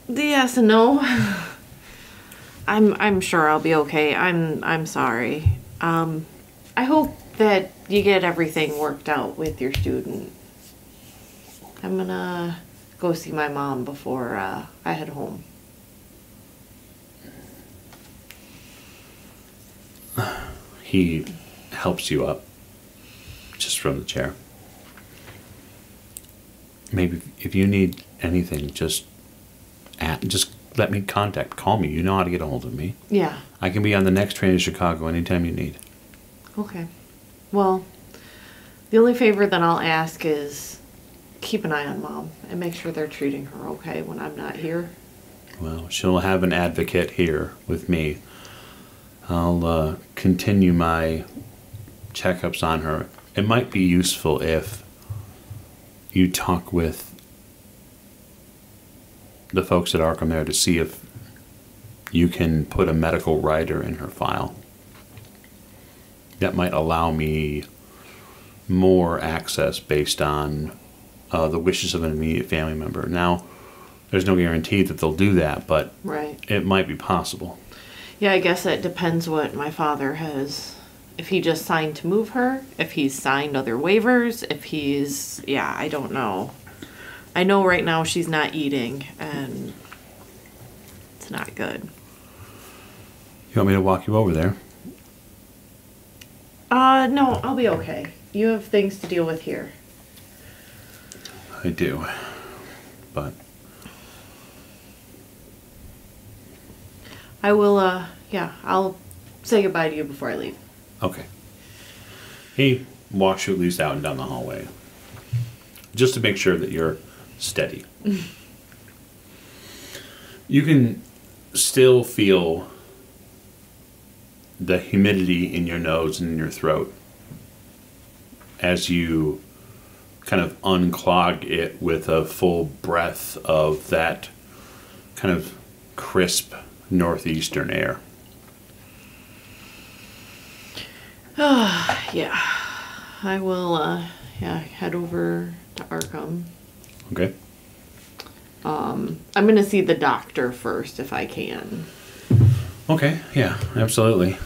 Yes and no. I'm sure I'll be okay. I'm sorry. I hope that you get everything worked out with your student. I'm gonna go see my mom before I head home. He helps you up just from the chair. Maybe if you need anything, just let me call me. You know how to get a hold of me. Yeah. I can be on the next train to Chicago anytime you need. Okay. Well, the only favor that I'll ask is keep an eye on Mom and make sure they're treating her okay when I'm not here. Well, she'll have an advocate here with me. I'll continue my checkups on her. It might be useful if you talk with the folks at Arkham there to see if you can put a medical writer in her file. That might allow me more access based on the wishes of an immediate family member. Now, there's no guarantee that they'll do that, but Right. it might be possible. Yeah, I guess it depends what my father has. If he just signed to move her, if he's signed other waivers, if he's... Yeah, I don't know. I know right now she's not eating, and it's not good. You want me to walk you over there? No, I'll be okay. You have things to deal with here. I do. But I will, I'll say goodbye to you before I leave. okay. He walks you at least out and down the hallway, just to make sure that you're steady. You can still feel the humidity in your nose and in your throat as you kind of unclog it with a full breath of that kind of crisp northeastern air. Yeah. I will, head over to Arkham. Okay. I'm going to see the doctor first if I can. Okay, yeah, absolutely.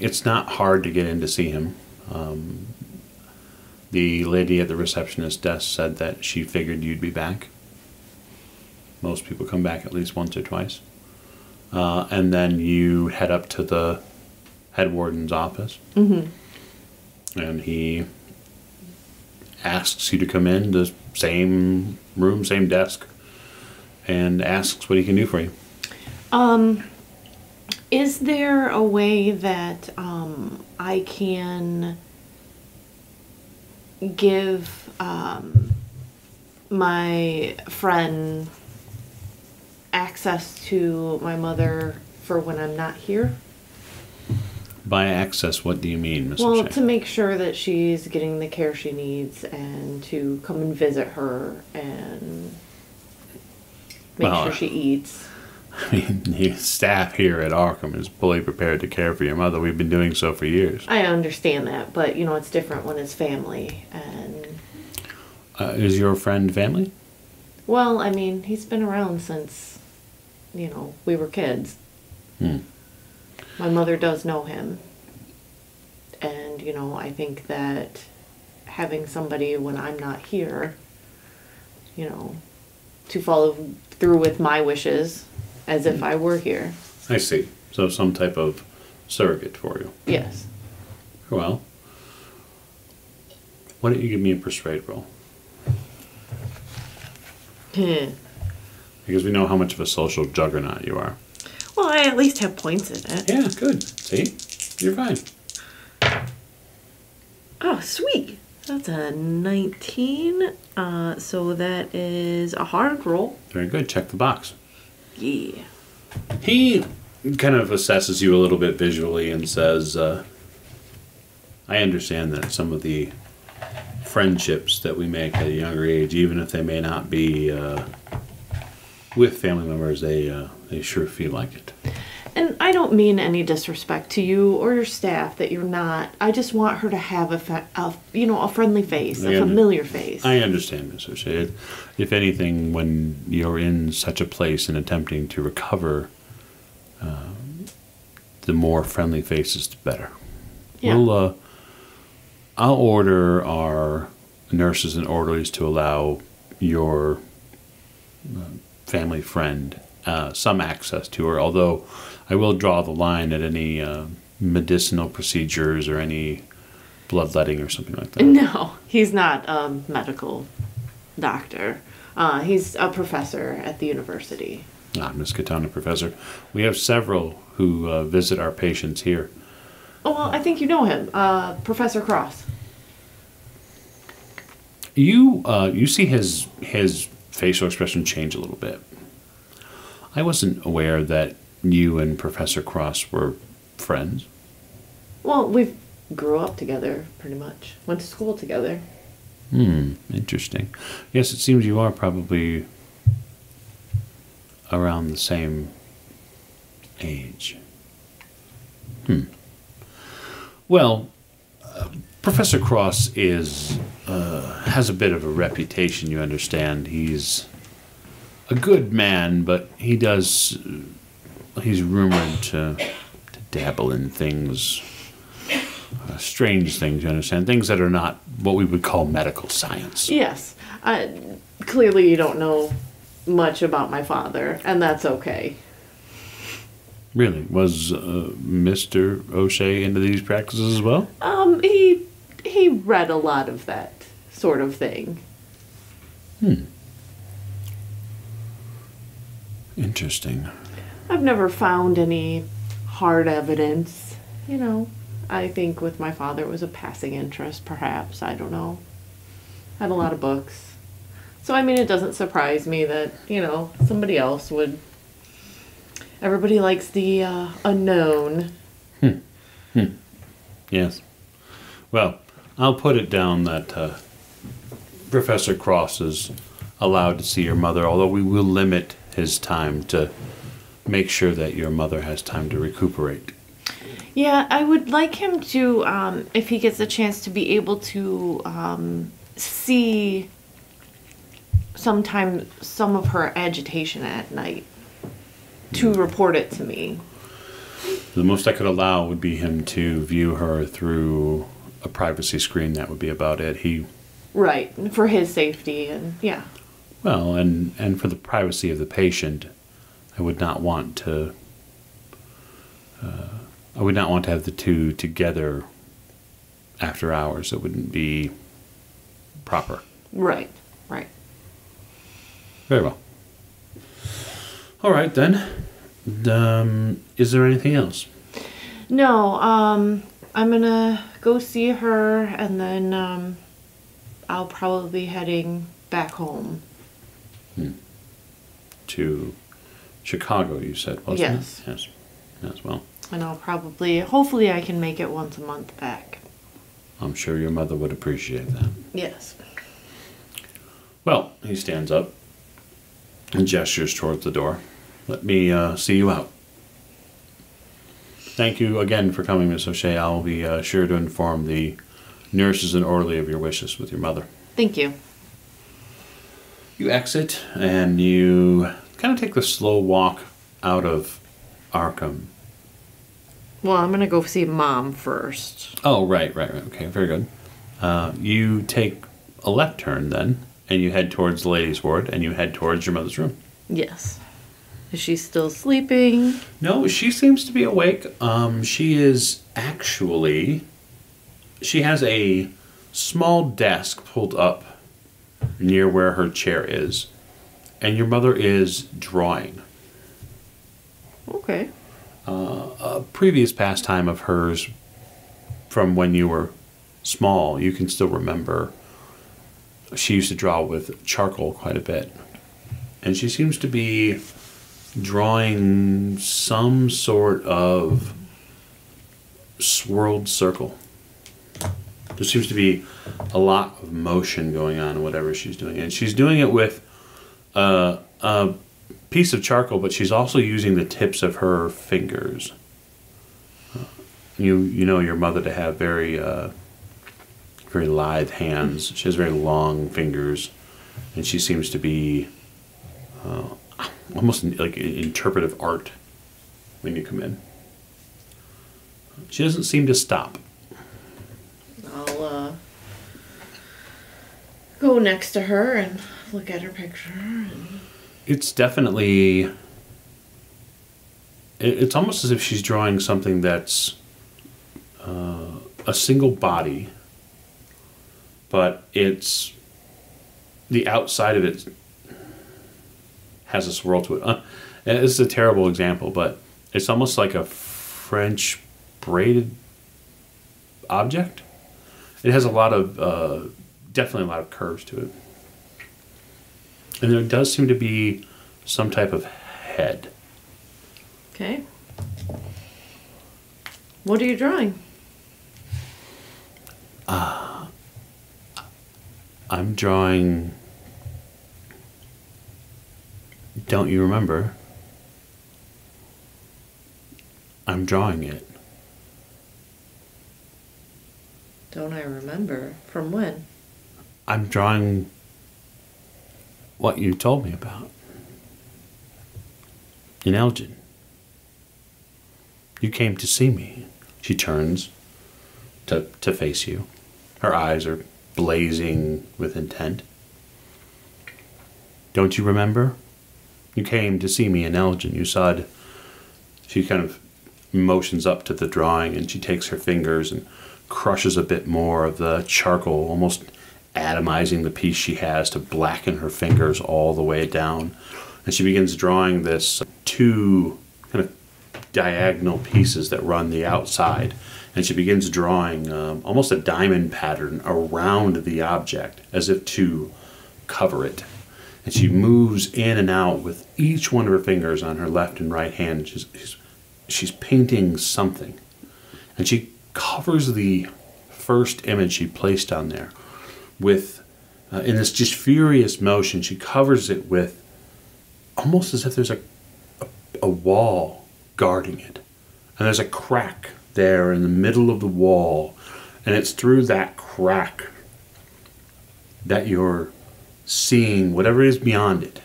It's not hard to get in to see him. The lady at the receptionist desk said that she figured you'd be back. Most people come back at least once or twice. And then you head up to the head warden's office. Mm-hmm. And he asks you to come in, the same room, same desk, and asks what he can do for you. Is there a way that I can give my friend access to my mother for when I'm not here? By access, what do you mean, Mr. Well, Shea? to make sure that she's getting the care she needs and to come and visit her and make sure she eats. I mean, the staff here at Arkham is fully prepared to care for your mother. We've been doing so for years. I understand that, but, it's different when it's family. And Is your friend family? well, I mean, he's been around since, we were kids. My mother does know him. And, I think that having somebody when I'm not here, to follow through with my wishes as if I were here. I see. So some type of surrogate for you. Yes. Well, why don't you give me a persuade roll? Because we know how much of a social juggernaut you are. Well, I at least have points in it. Yeah, good. See? You're fine. Oh, sweet. That's a 19. So that is a hard roll. Very good. Check the box. Yeah. He kind of assesses you a little bit visually and says, I understand that some of the friendships that we make at a younger age, even if they may not be with family members, they sure feel like it. And I don't mean any disrespect to you or your staff that you're not. I just want her to have a friendly face, a familiar face. I understand, Miss O'Shea. If anything, when you're in such a place and attempting to recover, the more friendly faces, the better. Yeah. I'll order our nurses and orderlies to allow your family friend some access to her, although I will draw the line at any medicinal procedures or any bloodletting or something like that. No, he's not a medical doctor. He's a professor at the university. Miss Katana, Professor. We have several who visit our patients here. Oh, well, I think you know him, Professor Cross. You see his facial expression change a little bit. I wasn't aware that you and Professor Cross were friends. Well, we grew up together, pretty much. Went to school together. Interesting. Yes, it seems you are probably around the same age. Well, Professor Cross has a bit of a reputation, you understand. He's a good man, but he's rumored to dabble in things, strange things, you understand, things that are not what we would call medical science. Yes. Clearly you don't know much about my father, and that's okay. Really? Was Mr. O'Shea into these practices as well? He read a lot of that sort of thing. Interesting. I've never found any hard evidence. I think with my father it was a passing interest, perhaps. I don't know. I have a lot of books. So, it doesn't surprise me that, somebody else would. Everybody likes the unknown. Yes. Well, I'll put it down that Professor Cross is allowed to see your mother, although we will limit his time to make sure that your mother has time to recuperate. Yeah, I would like him to, if he gets a chance, to be able to see sometimes some of her agitation at night, to report it to me. The most I could allow would be him to view her through a privacy screen. That would be about it. Right, for his safety, and yeah. Well, and for the privacy of the patient, I would not want to. I would not want to have the two together after hours. It wouldn't be proper. Right. Very well. All right, then. Is there anything else? No, I'm gonna go see her, and then I'll probably be heading back home. To Chicago, you said, wasn't Yes. it? Yes. Yes, well, And I'll hopefully I can make it once a month back. I'm sure your mother would appreciate that. Yes. Well, he stands up and gestures towards the door. Let me see you out. Thank you again for coming, Miss O'Shea. I'll be sure to inform the nurses and orderly of your wishes with your mother. Thank you. You exit and you kind of take the slow walk out of Arkham. Well, I'm gonna go see Mom first. Oh, right. Okay, very good. You take a left turn then, and you head towards the ladies' ward, and you head towards your mother's room. Yes. Is she still sleeping? No, she seems to be awake. She has a small desk pulled up near where her chair is, and your mother is drawing. Okay. A previous pastime of hers from when you were small, you can still remember. She used to draw with charcoal quite a bit, and she seems to be drawing some sort of swirled circle. There seems to be a lot of motion going on in whatever she's doing. And she's doing it with a piece of charcoal, but she's also using the tips of her fingers. You know your mother to have very lithe hands. She has very long fingers, and she seems to be almost like interpretive art when you come in. She doesn't seem to stop. I'll go next to her and look at her picture. And... It's definitely... It's almost as if she's drawing something that's a single body, but it's... the outside of it has a swirl to it. This is a terrible example, but it's almost like a French braided object. It has a lot of, definitely a lot of curves to it. And there does seem to be some type of head. Okay. What are you drawing? I'm drawing... Don't you remember? I'm drawing it. Don't I remember? From when? I'm drawing what you told me about. In Elgin. You came to see me. She turns to face you. Her eyes are blazing with intent. Don't you remember? You came to see me in Elgin. You saw it. She kind of motions up to the drawing, and she takes her fingers and crushes a bit more of the charcoal, almost atomizing the piece she has to blacken her fingers all the way down. And she begins drawing this two kind of diagonal pieces that run the outside. And she begins drawing almost a diamond pattern around the object as if to cover it. And she moves in and out with each one of her fingers on her left and right hand. She's painting something. And she covers the first image she placed on there with in this just furious motion. She covers it with almost as if there's a wall guarding it. And there's a crack there in the middle of the wall. And it's through that crack that you're seeing whatever is beyond it.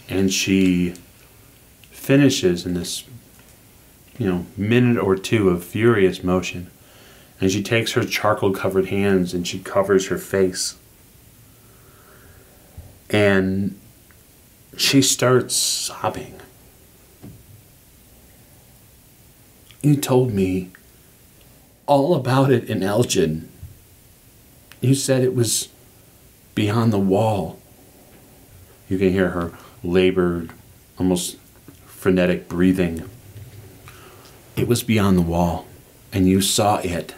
And she finishes in this, minute or two of furious motion. And she takes her charcoal-covered hands and she covers her face. And she starts sobbing. You told me all about it in Elgin. You said it was beyond the wall. You can hear her labored, almost frenetic breathing. It was beyond the wall, and you saw it.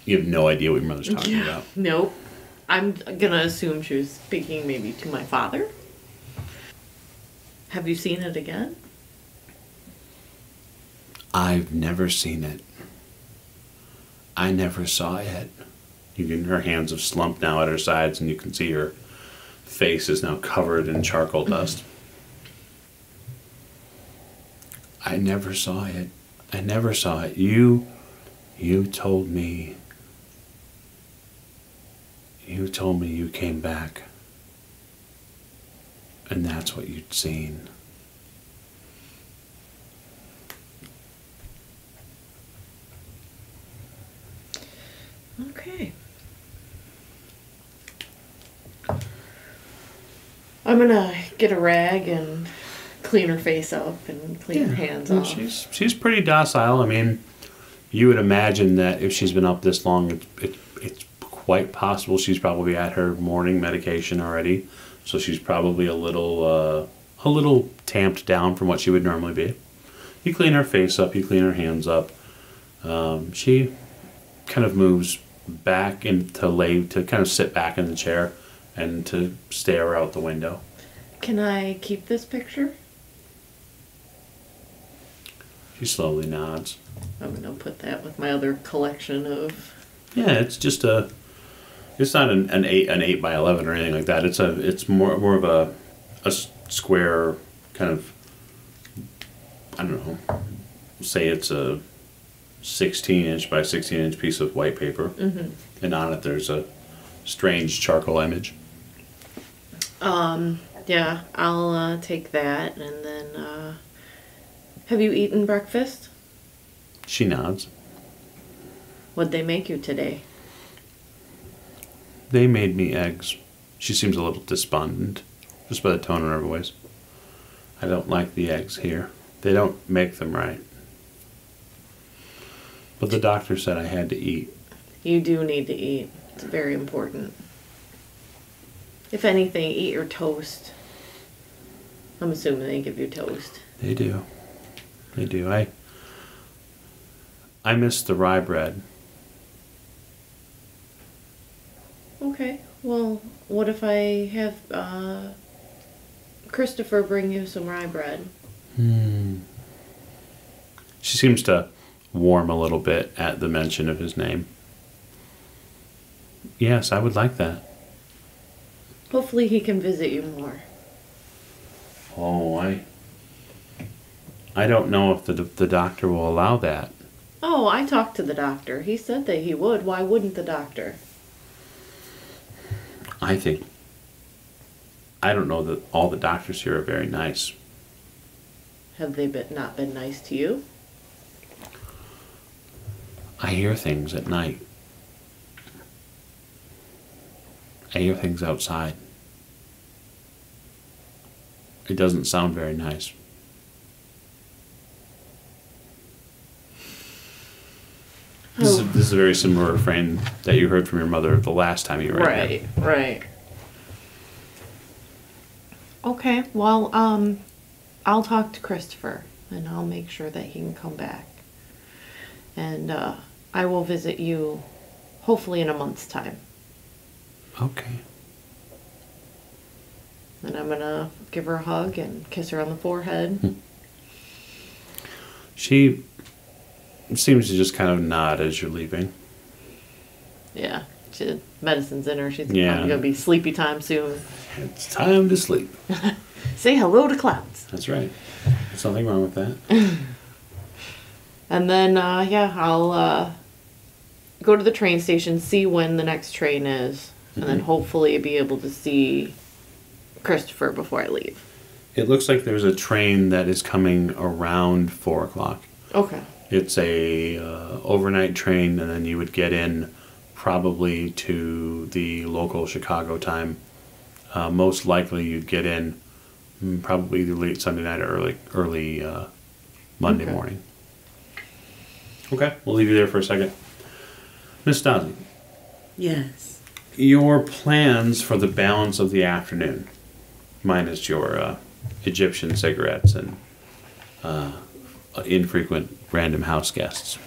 You have no idea what your mother's talking about. Nope. I'm gonna assume she was speaking maybe to my father. Have you seen it again? I've never seen it. I never saw it. Her hands have slumped now at her sides, and you can see her face is now covered in charcoal dust. I never saw it. I never saw it. You told me. You told me you came back. And that's what you'd seen. Okay. I'm gonna get a rag and clean her face up and clean her hands off. She's pretty docile. I mean, you would imagine that if she's been up this long, it's quite possible she's probably at her morning medication already. So she's probably a little tamped down from what she would normally be. You clean her face up. You clean her hands up. She kind of moves back to kind of sit back in the chair and to stare out the window. Can I keep this picture? She slowly nods. I'm gonna put that with my other collection of. Yeah, it's just it's not an 8 by 11 or anything like that. It's more of a square kind of, I don't know, say it's a 16-inch by 16-inch piece of white paper. Mm-hmm. And on it there's a strange charcoal image. Yeah, I'll take that, and then, have you eaten breakfast? She nods. What'd they make you today? They made me eggs. She seems a little despondent, just by the tone in her voice. I don't like the eggs here. They don't make them right. But the doctor said I had to eat. You do need to eat. It's very important. If anything, eat your toast. I'm assuming they give you toast. They do. They do. I miss the rye bread. Okay. Well, what if I have Christopher bring you some rye bread? She seems to warm a little bit at the mention of his name. Yes, I would like that. Hopefully he can visit you more. Oh, I don't know if the doctor will allow that. Oh, I talked to the doctor. He said that he would. Why wouldn't the doctor? I don't know that all the doctors here are very nice. Have they not been nice to you? I hear things at night. I hear things outside. It doesn't sound very nice. This is a very similar refrain that you heard from your mother the last time you were here. Right. Okay, well, I'll talk to Christopher, and I'll make sure that he can come back. And I will visit you, hopefully in a month's time. Okay. And I'm gonna give her a hug and kiss her on the forehead. She seems to just kind of nod as you're leaving. Yeah. Medicine's in her. She's Yeah. probably going to be sleepy time soon. It's time to sleep. Say hello to clouds. That's right. There's nothing wrong with that. And then, I'll go to the train station, see when the next train is, and then hopefully be able to see Christopher before I leave. It looks like there's a train that is coming around 4 o'clock. Okay. It's a overnight train, and then you would get in probably to the local Chicago time. Most likely you'd get in probably either late Sunday night or early Monday morning. Okay, we'll leave you there for a second. Miss Stasi, Yes. your plans for the balance of the afternoon, minus your Egyptian cigarettes and infrequent random house guests.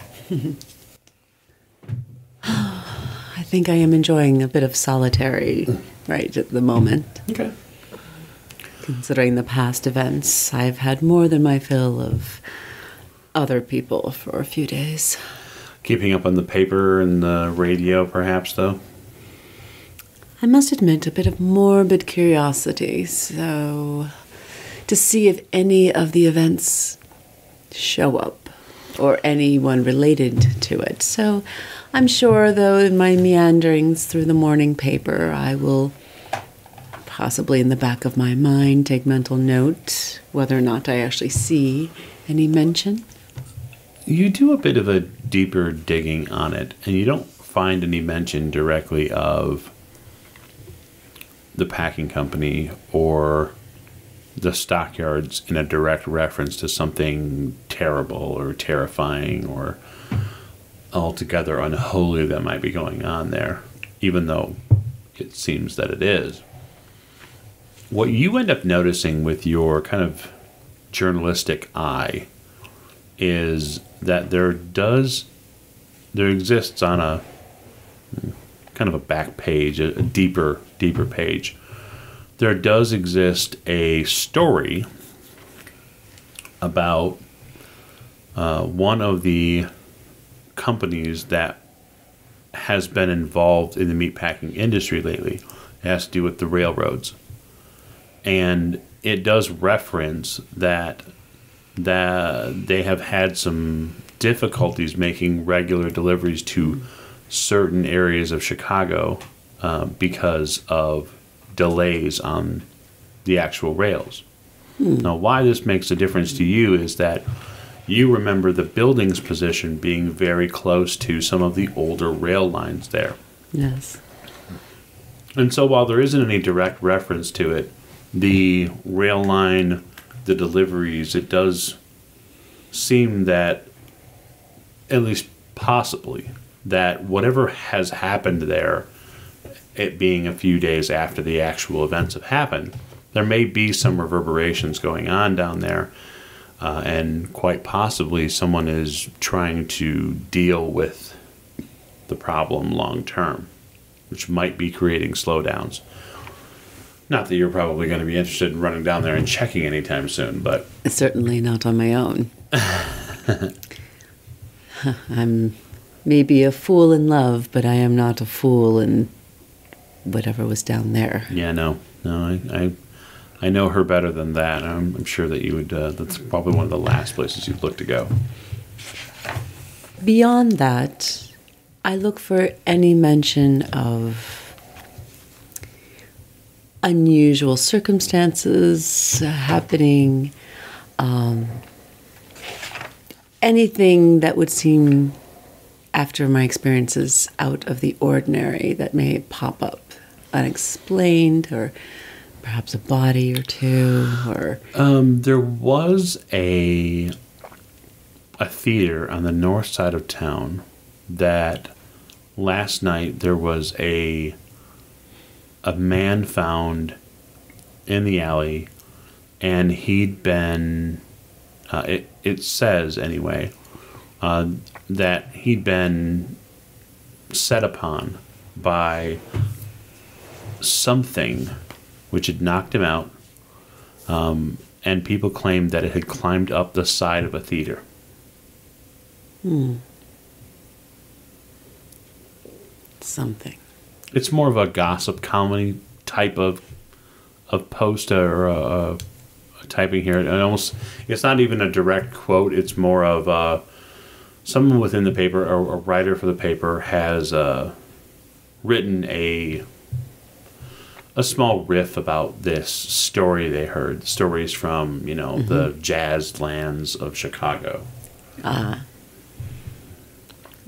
I think I am enjoying a bit of solitary right at the moment. Okay. Considering the past events, I've had more than my fill of other people for a few days. Keeping up on the paper and the radio, perhaps, though? I must admit a bit of morbid curiosity, so to see if any of the events show up or anyone related to it. So I'm sure, though, in my meanderings through the morning paper, I will possibly in the back of my mind take mental note whether or not I actually see any mention. You do a bit of a deeper digging on it, and you don't find any mention directly of the packing company or the stockyards in a direct reference to something terrible or terrifying or altogether unholy that might be going on there, even though it seems that it is. What you end up noticing with your kind of journalistic eye is that there exists on a kind of a back page, a deeper page, there does exist a story about one of the companies that has been involved in the meatpacking industry lately. It has to do with the railroads. And it does reference that they have had some difficulties making regular deliveries to certain areas of Chicago because of delays on the actual rails. Now, why this makes a difference to you is that you remember the building's position being very close to some of the older rail lines there. Yes. And so while there isn't any direct reference to it, the rail line, the deliveries, it does seem that, at least possibly, that whatever has happened there, it being a few days after the actual events have happened, there may be some reverberations going on down there, and quite possibly someone is trying to deal with the problem long term, which might be creating slowdowns. Not that you're probably going to be interested in running down there and checking anytime soon, but... Certainly not on my own. I'm maybe a fool in love, but I am not a fool in whatever was down there. Yeah, no, I know her better than that. I'm sure that you would. That's probably one of the last places you'd look to go. Beyond that, I look for any mention of unusual circumstances happening, anything that would seem, after my experiences, out of the ordinary that may pop up unexplained, or perhaps a body or two, or... There was a theater on the north side of town that last night there was a man found in the alley, and he'd been, it says anyway, that he'd been set upon by something which had knocked him out, and people claimed that it had climbed up the side of a theater. Something. It's more of a gossip comedy type of post or a typing here. And almost, it's not even a direct quote. It's more of someone within the paper, or a writer for the paper, has written a small riff about this story they heard. Stories from, the jazz lands of Chicago. The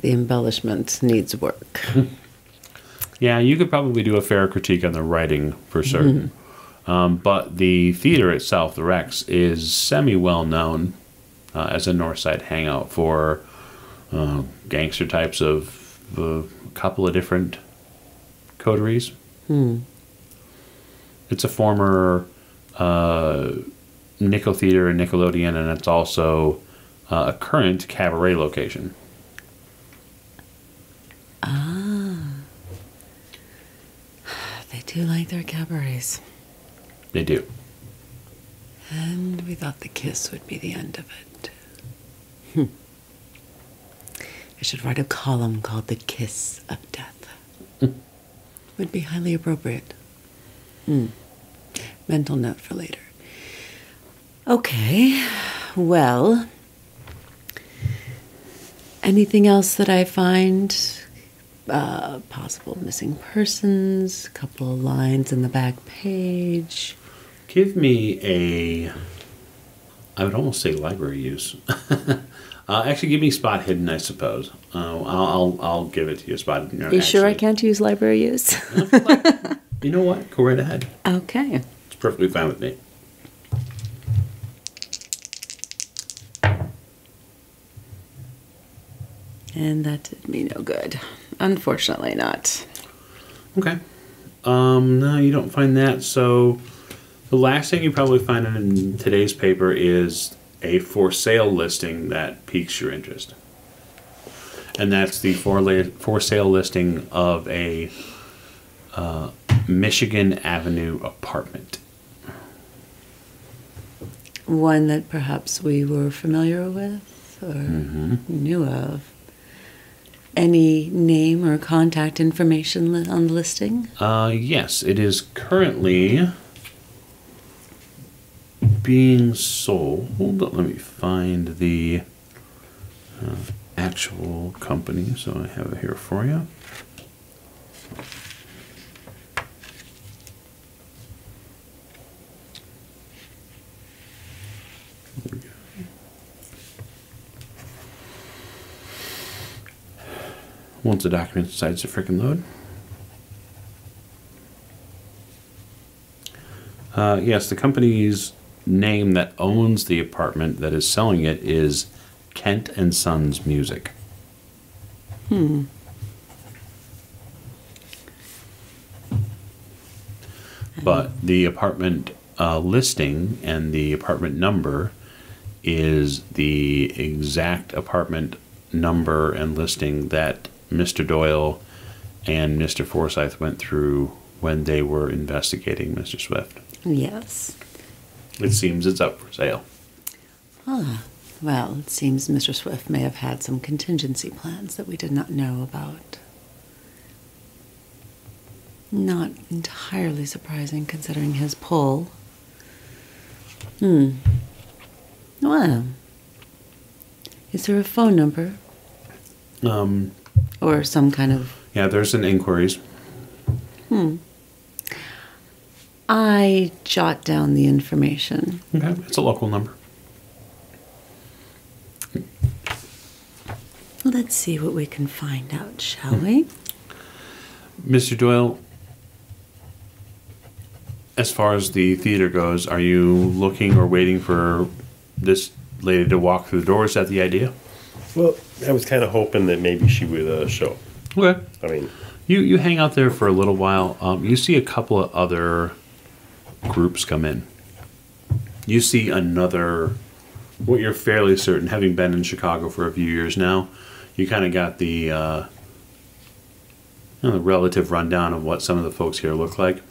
embellishment needs work. Yeah, you could probably do a fair critique on the writing for certain. But the theater itself, the Rex, is semi-well known as a Northside hangout for gangster types of a couple of different coteries. It's a former Nickel Theater and Nickelodeon, and it's also a current cabaret location. They do like their cabarets. They do. And we thought the kiss would be the end of it. I should write a column called The Kiss of Death. Would be highly appropriate. Mental note for later. Okay, well, anything else that I find? Possible missing persons, a couple of lines in the back page. Give me I would almost say library use. Actually, give me spot hidden, I suppose. I'll give it to you, spot hidden. Are you sure I can't use library use? You know what? Go right ahead. Okay. It's perfectly fine with me. And that did me no good. Unfortunately not. Okay. No, you don't find that. So the last thing you probably find in today's paper is a for sale listing that piques your interest. And that's the for sale listing of a Michigan Avenue apartment. One that perhaps we were familiar with or knew of. Any name or contact information on the listing? Yes, it is currently being sold. Let me find the actual company, so I have it here for you. There we go. Once the document decides to frickin' load. Yes, the company's name that owns the apartment that is selling it is Kent and Sons Music. But the apartment listing and the apartment number is the exact apartment number and listing that Mr. Doyle and Mr. Forsyth went through when they were investigating Mr. Swift. Yes. It seems it's up for sale. Well, it seems Mr. Swift may have had some contingency plans that we did not know about. Not entirely surprising considering his pull. Well, is there a phone number? Or some kind of... Yeah, there's an inquiries. I jot down the information. Okay, it's a local number. Let's see what we can find out, shall we? Mr. Doyle, as far as the theater goes, are you looking or waiting for this lady to walk through the door? Is that the idea? Well, I was kind of hoping that maybe she would show. Okay. I mean, you hang out there for a little while. You see a couple of other groups come in. You see another, what you're fairly certain, having been in Chicago for a few years now, you kind of got the relative rundown of what some of the folks here look like.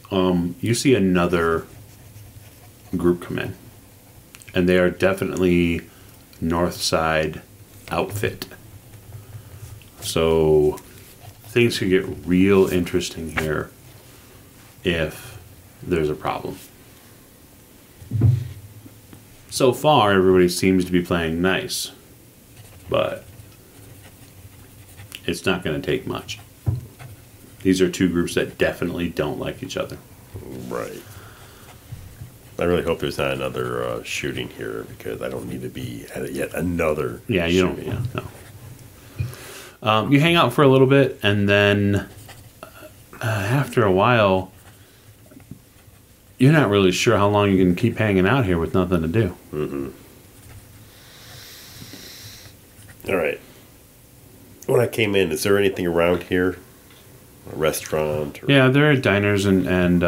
You see another group come in, and they are definitely north side outfit. So things could get real interesting here if there's a problem. So far, everybody seems to be playing nice, but it's not going to take much. These are two groups that definitely don't like each other. Right. I really hope there's not another shooting here, because I don't need to be at yet another shooting. No. You hang out for a little bit, and then after a while, you're not really sure how long you can keep hanging out here with nothing to do. Mm-hmm. All right. When I came in, is there anything around here? A restaurant? Yeah, there are diners and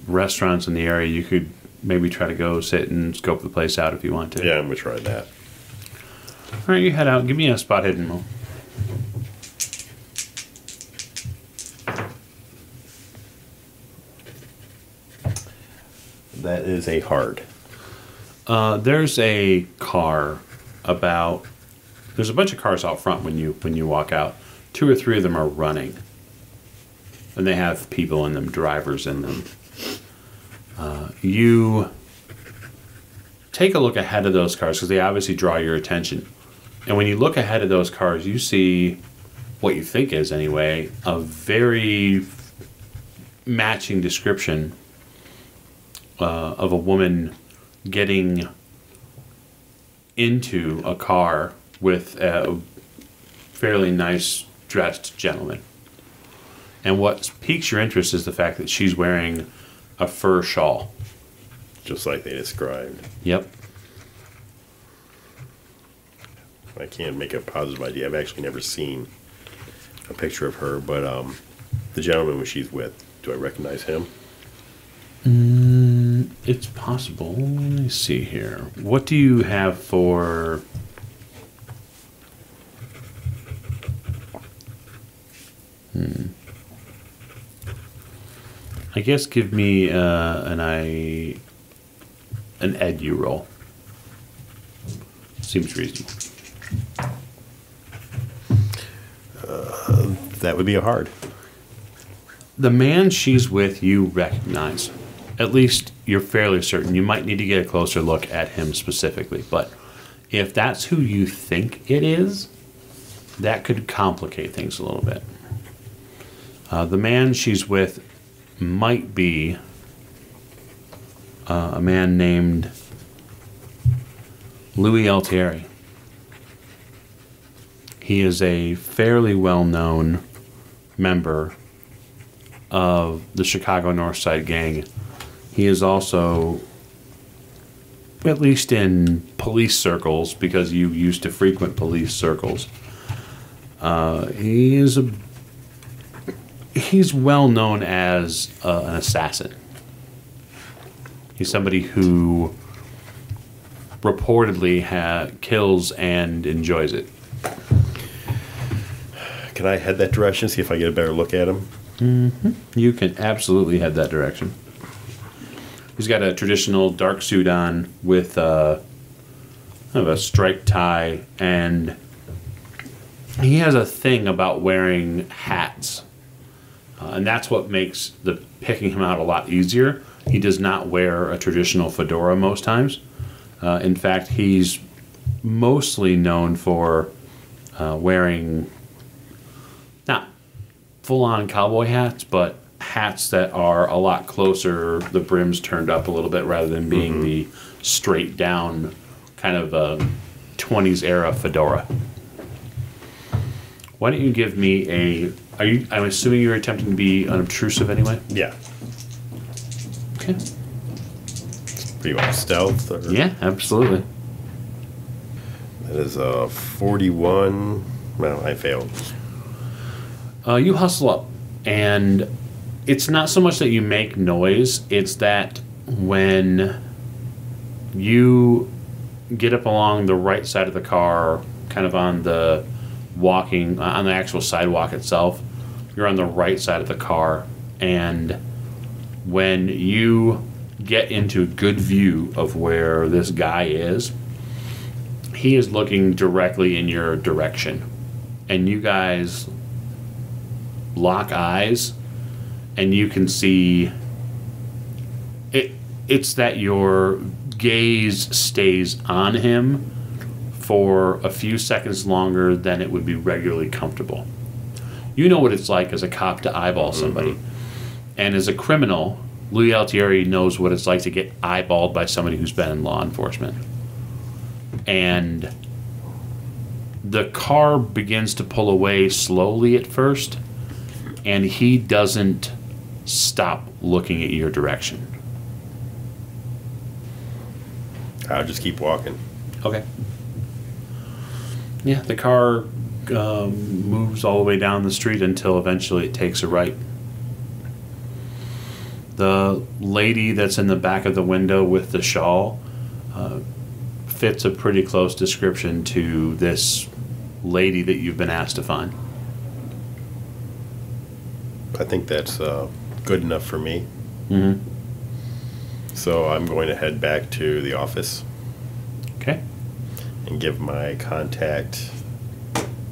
restaurants in the area. You could maybe try to go sit and scope the place out if you want to. Yeah, I'm going to try that. All right, you head out. Give me a spot hidden roll. That is a hard. There's a car about... There's a bunch of cars out front when you walk out. 2 or 3 of them are running. And they have people in them, drivers in them. You take a look ahead of those cars because they obviously draw your attention. And when you look ahead of those cars, you see what you think is, anyway, a very matching description of a woman getting into a car with a fairly nice dressed gentleman. And what piques your interest is the fact that she's wearing a fur shawl. Just like they described. Yep. I can't make a positive idea. I've actually never seen a picture of her, but the gentleman she's with, do I recognize him? It's possible. Let me see here. What do you have for... I guess give me an edu roll. Seems reasonable. That would be a hard. The man she's with, you recognize. At least you're fairly certain. You might need to get a closer look at him specifically. But if that's who you think it is, that could complicate things a little bit. The man she's with might be a man named Louis Altieri. He is a fairly well-known member of the Chicago North Side Gang. He is also, at least in police circles, because you used to frequent police circles, he's well known as an assassin. He's somebody who reportedly kills and enjoys it. Can I head that direction, see if I get a better look at him? Mm-hmm. You can absolutely head that direction. He's got a traditional dark suit on with kind of a striped tie, and he has a thing about wearing hats. And that's what makes the picking him out a lot easier. He does not wear a traditional fedora most times. In fact, he's mostly known for wearing not full-on cowboy hats, but hats that are a lot closer, the brim's turned up a little bit rather than being the straight-down kind of a 20s era fedora. Why don't you give me a... I'm assuming you're attempting to be unobtrusive anyway? Yeah. Okay. Pretty much stealth? Or? Yeah, absolutely. That is a 41. Well, I failed. You hustle up, and it's not so much that you make noise, it's that when you get up along the right side of the car, kind of on the actual sidewalk itself, you're on the right side of the car, and when you get into good view of where this guy is, he is looking directly in your direction. And you guys lock eyes, and you can see it's that your gaze stays on him for a few seconds longer than it would be regularly comfortable. You know what it's like as a cop to eyeball somebody. And as a criminal, Louis Altieri knows what it's like to get eyeballed by somebody who's been in law enforcement. And the car begins to pull away slowly at first, and he doesn't stop looking at your direction. I'll just keep walking. Okay. Yeah, the car moves all the way down the street until eventually it takes a right. The lady that's in the back of the window with the shawl fits a pretty close description to this lady that you've been asked to find. I think that's good enough for me. Mm-hmm. So I'm going to head back to the office Okay. and give my contact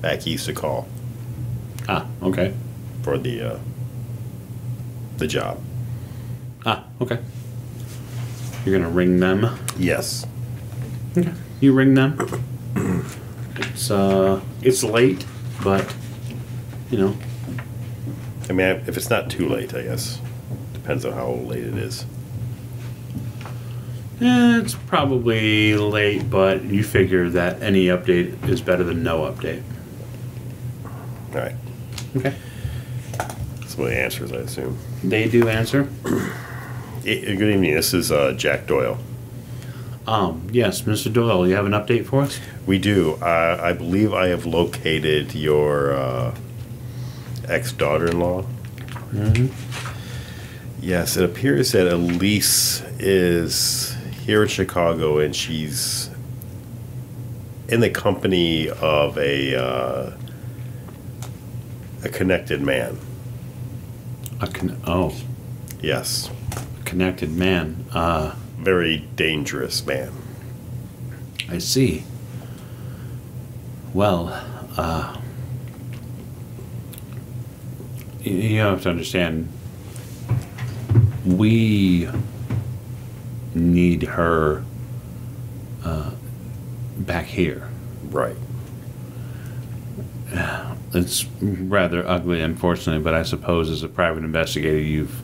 back east a call Ah, okay. for the job. Ah, okay. You're going to ring them. Yes. Okay. You ring them. It's late, but, you know. I mean, if it's not too late, I guess. Depends on how late it is. It's probably late, but you figure that any update is better than no update. All right. Okay. That's what the answer is, I assume. They do answer. Good evening. This is Jack Doyle. Yes, Mr. Doyle, you have an update for us? We do. I believe I have located your ex-daughter-in-law. Mm-hmm. Yes, it appears that Elise is here in Chicago, and she's in the company of a connected man. Yes. A connected man. Very dangerous man. I see. Well, you have to understand, we need her back here. Right. It's rather ugly, unfortunately, but I suppose as a private investigator, you've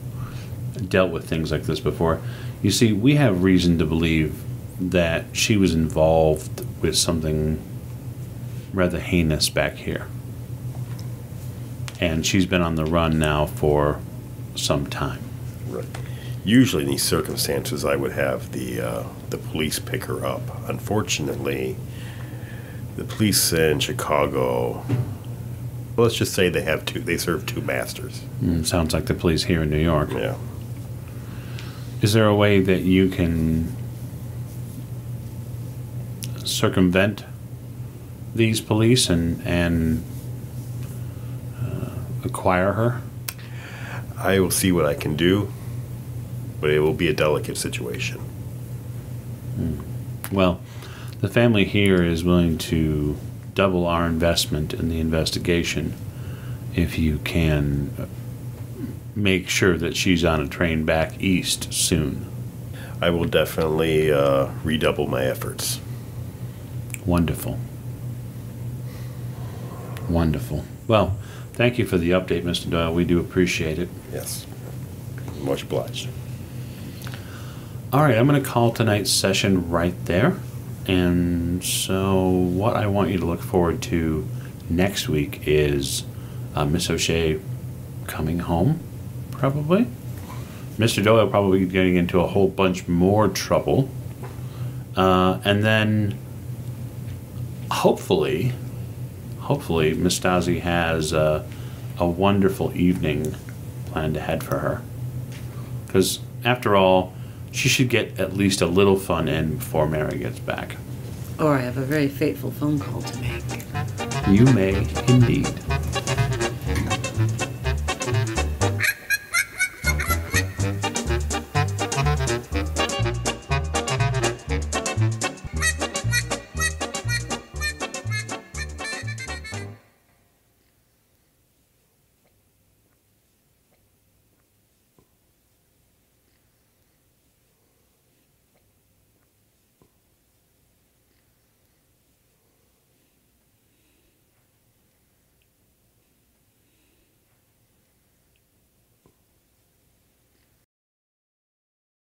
dealt with things like this before. You see, we have reason to believe that she was involved with something rather heinous back here. And she's been on the run now for some time. Right. Usually in these circumstances, I would have the police pick her up. Unfortunately, the police in Chicago, well, let's just say they serve two masters. Sounds like the police here in New York. Yeah. Is there a way that you can circumvent these police and acquire her? I will see what I can do, but it will be a delicate situation. Well, the family here is willing to double our investment in the investigation if you can make sure that she's on a train back east soon. I will definitely redouble my efforts. Wonderful. Wonderful. Well, thank you for the update, Mr. Doyle. We do appreciate it. Yes. Much obliged. All right, I'm going to call tonight's session right there. And so what I want you to look forward to next week is Miss O'Shea coming home, probably. Mr. Doyle probably getting into a whole bunch more trouble. And then hopefully Miss Stasi has a wonderful evening planned ahead for her. Because after all, she should get at least a little fun in before Mary gets back. Or I have a very fateful phone call to make. You may indeed.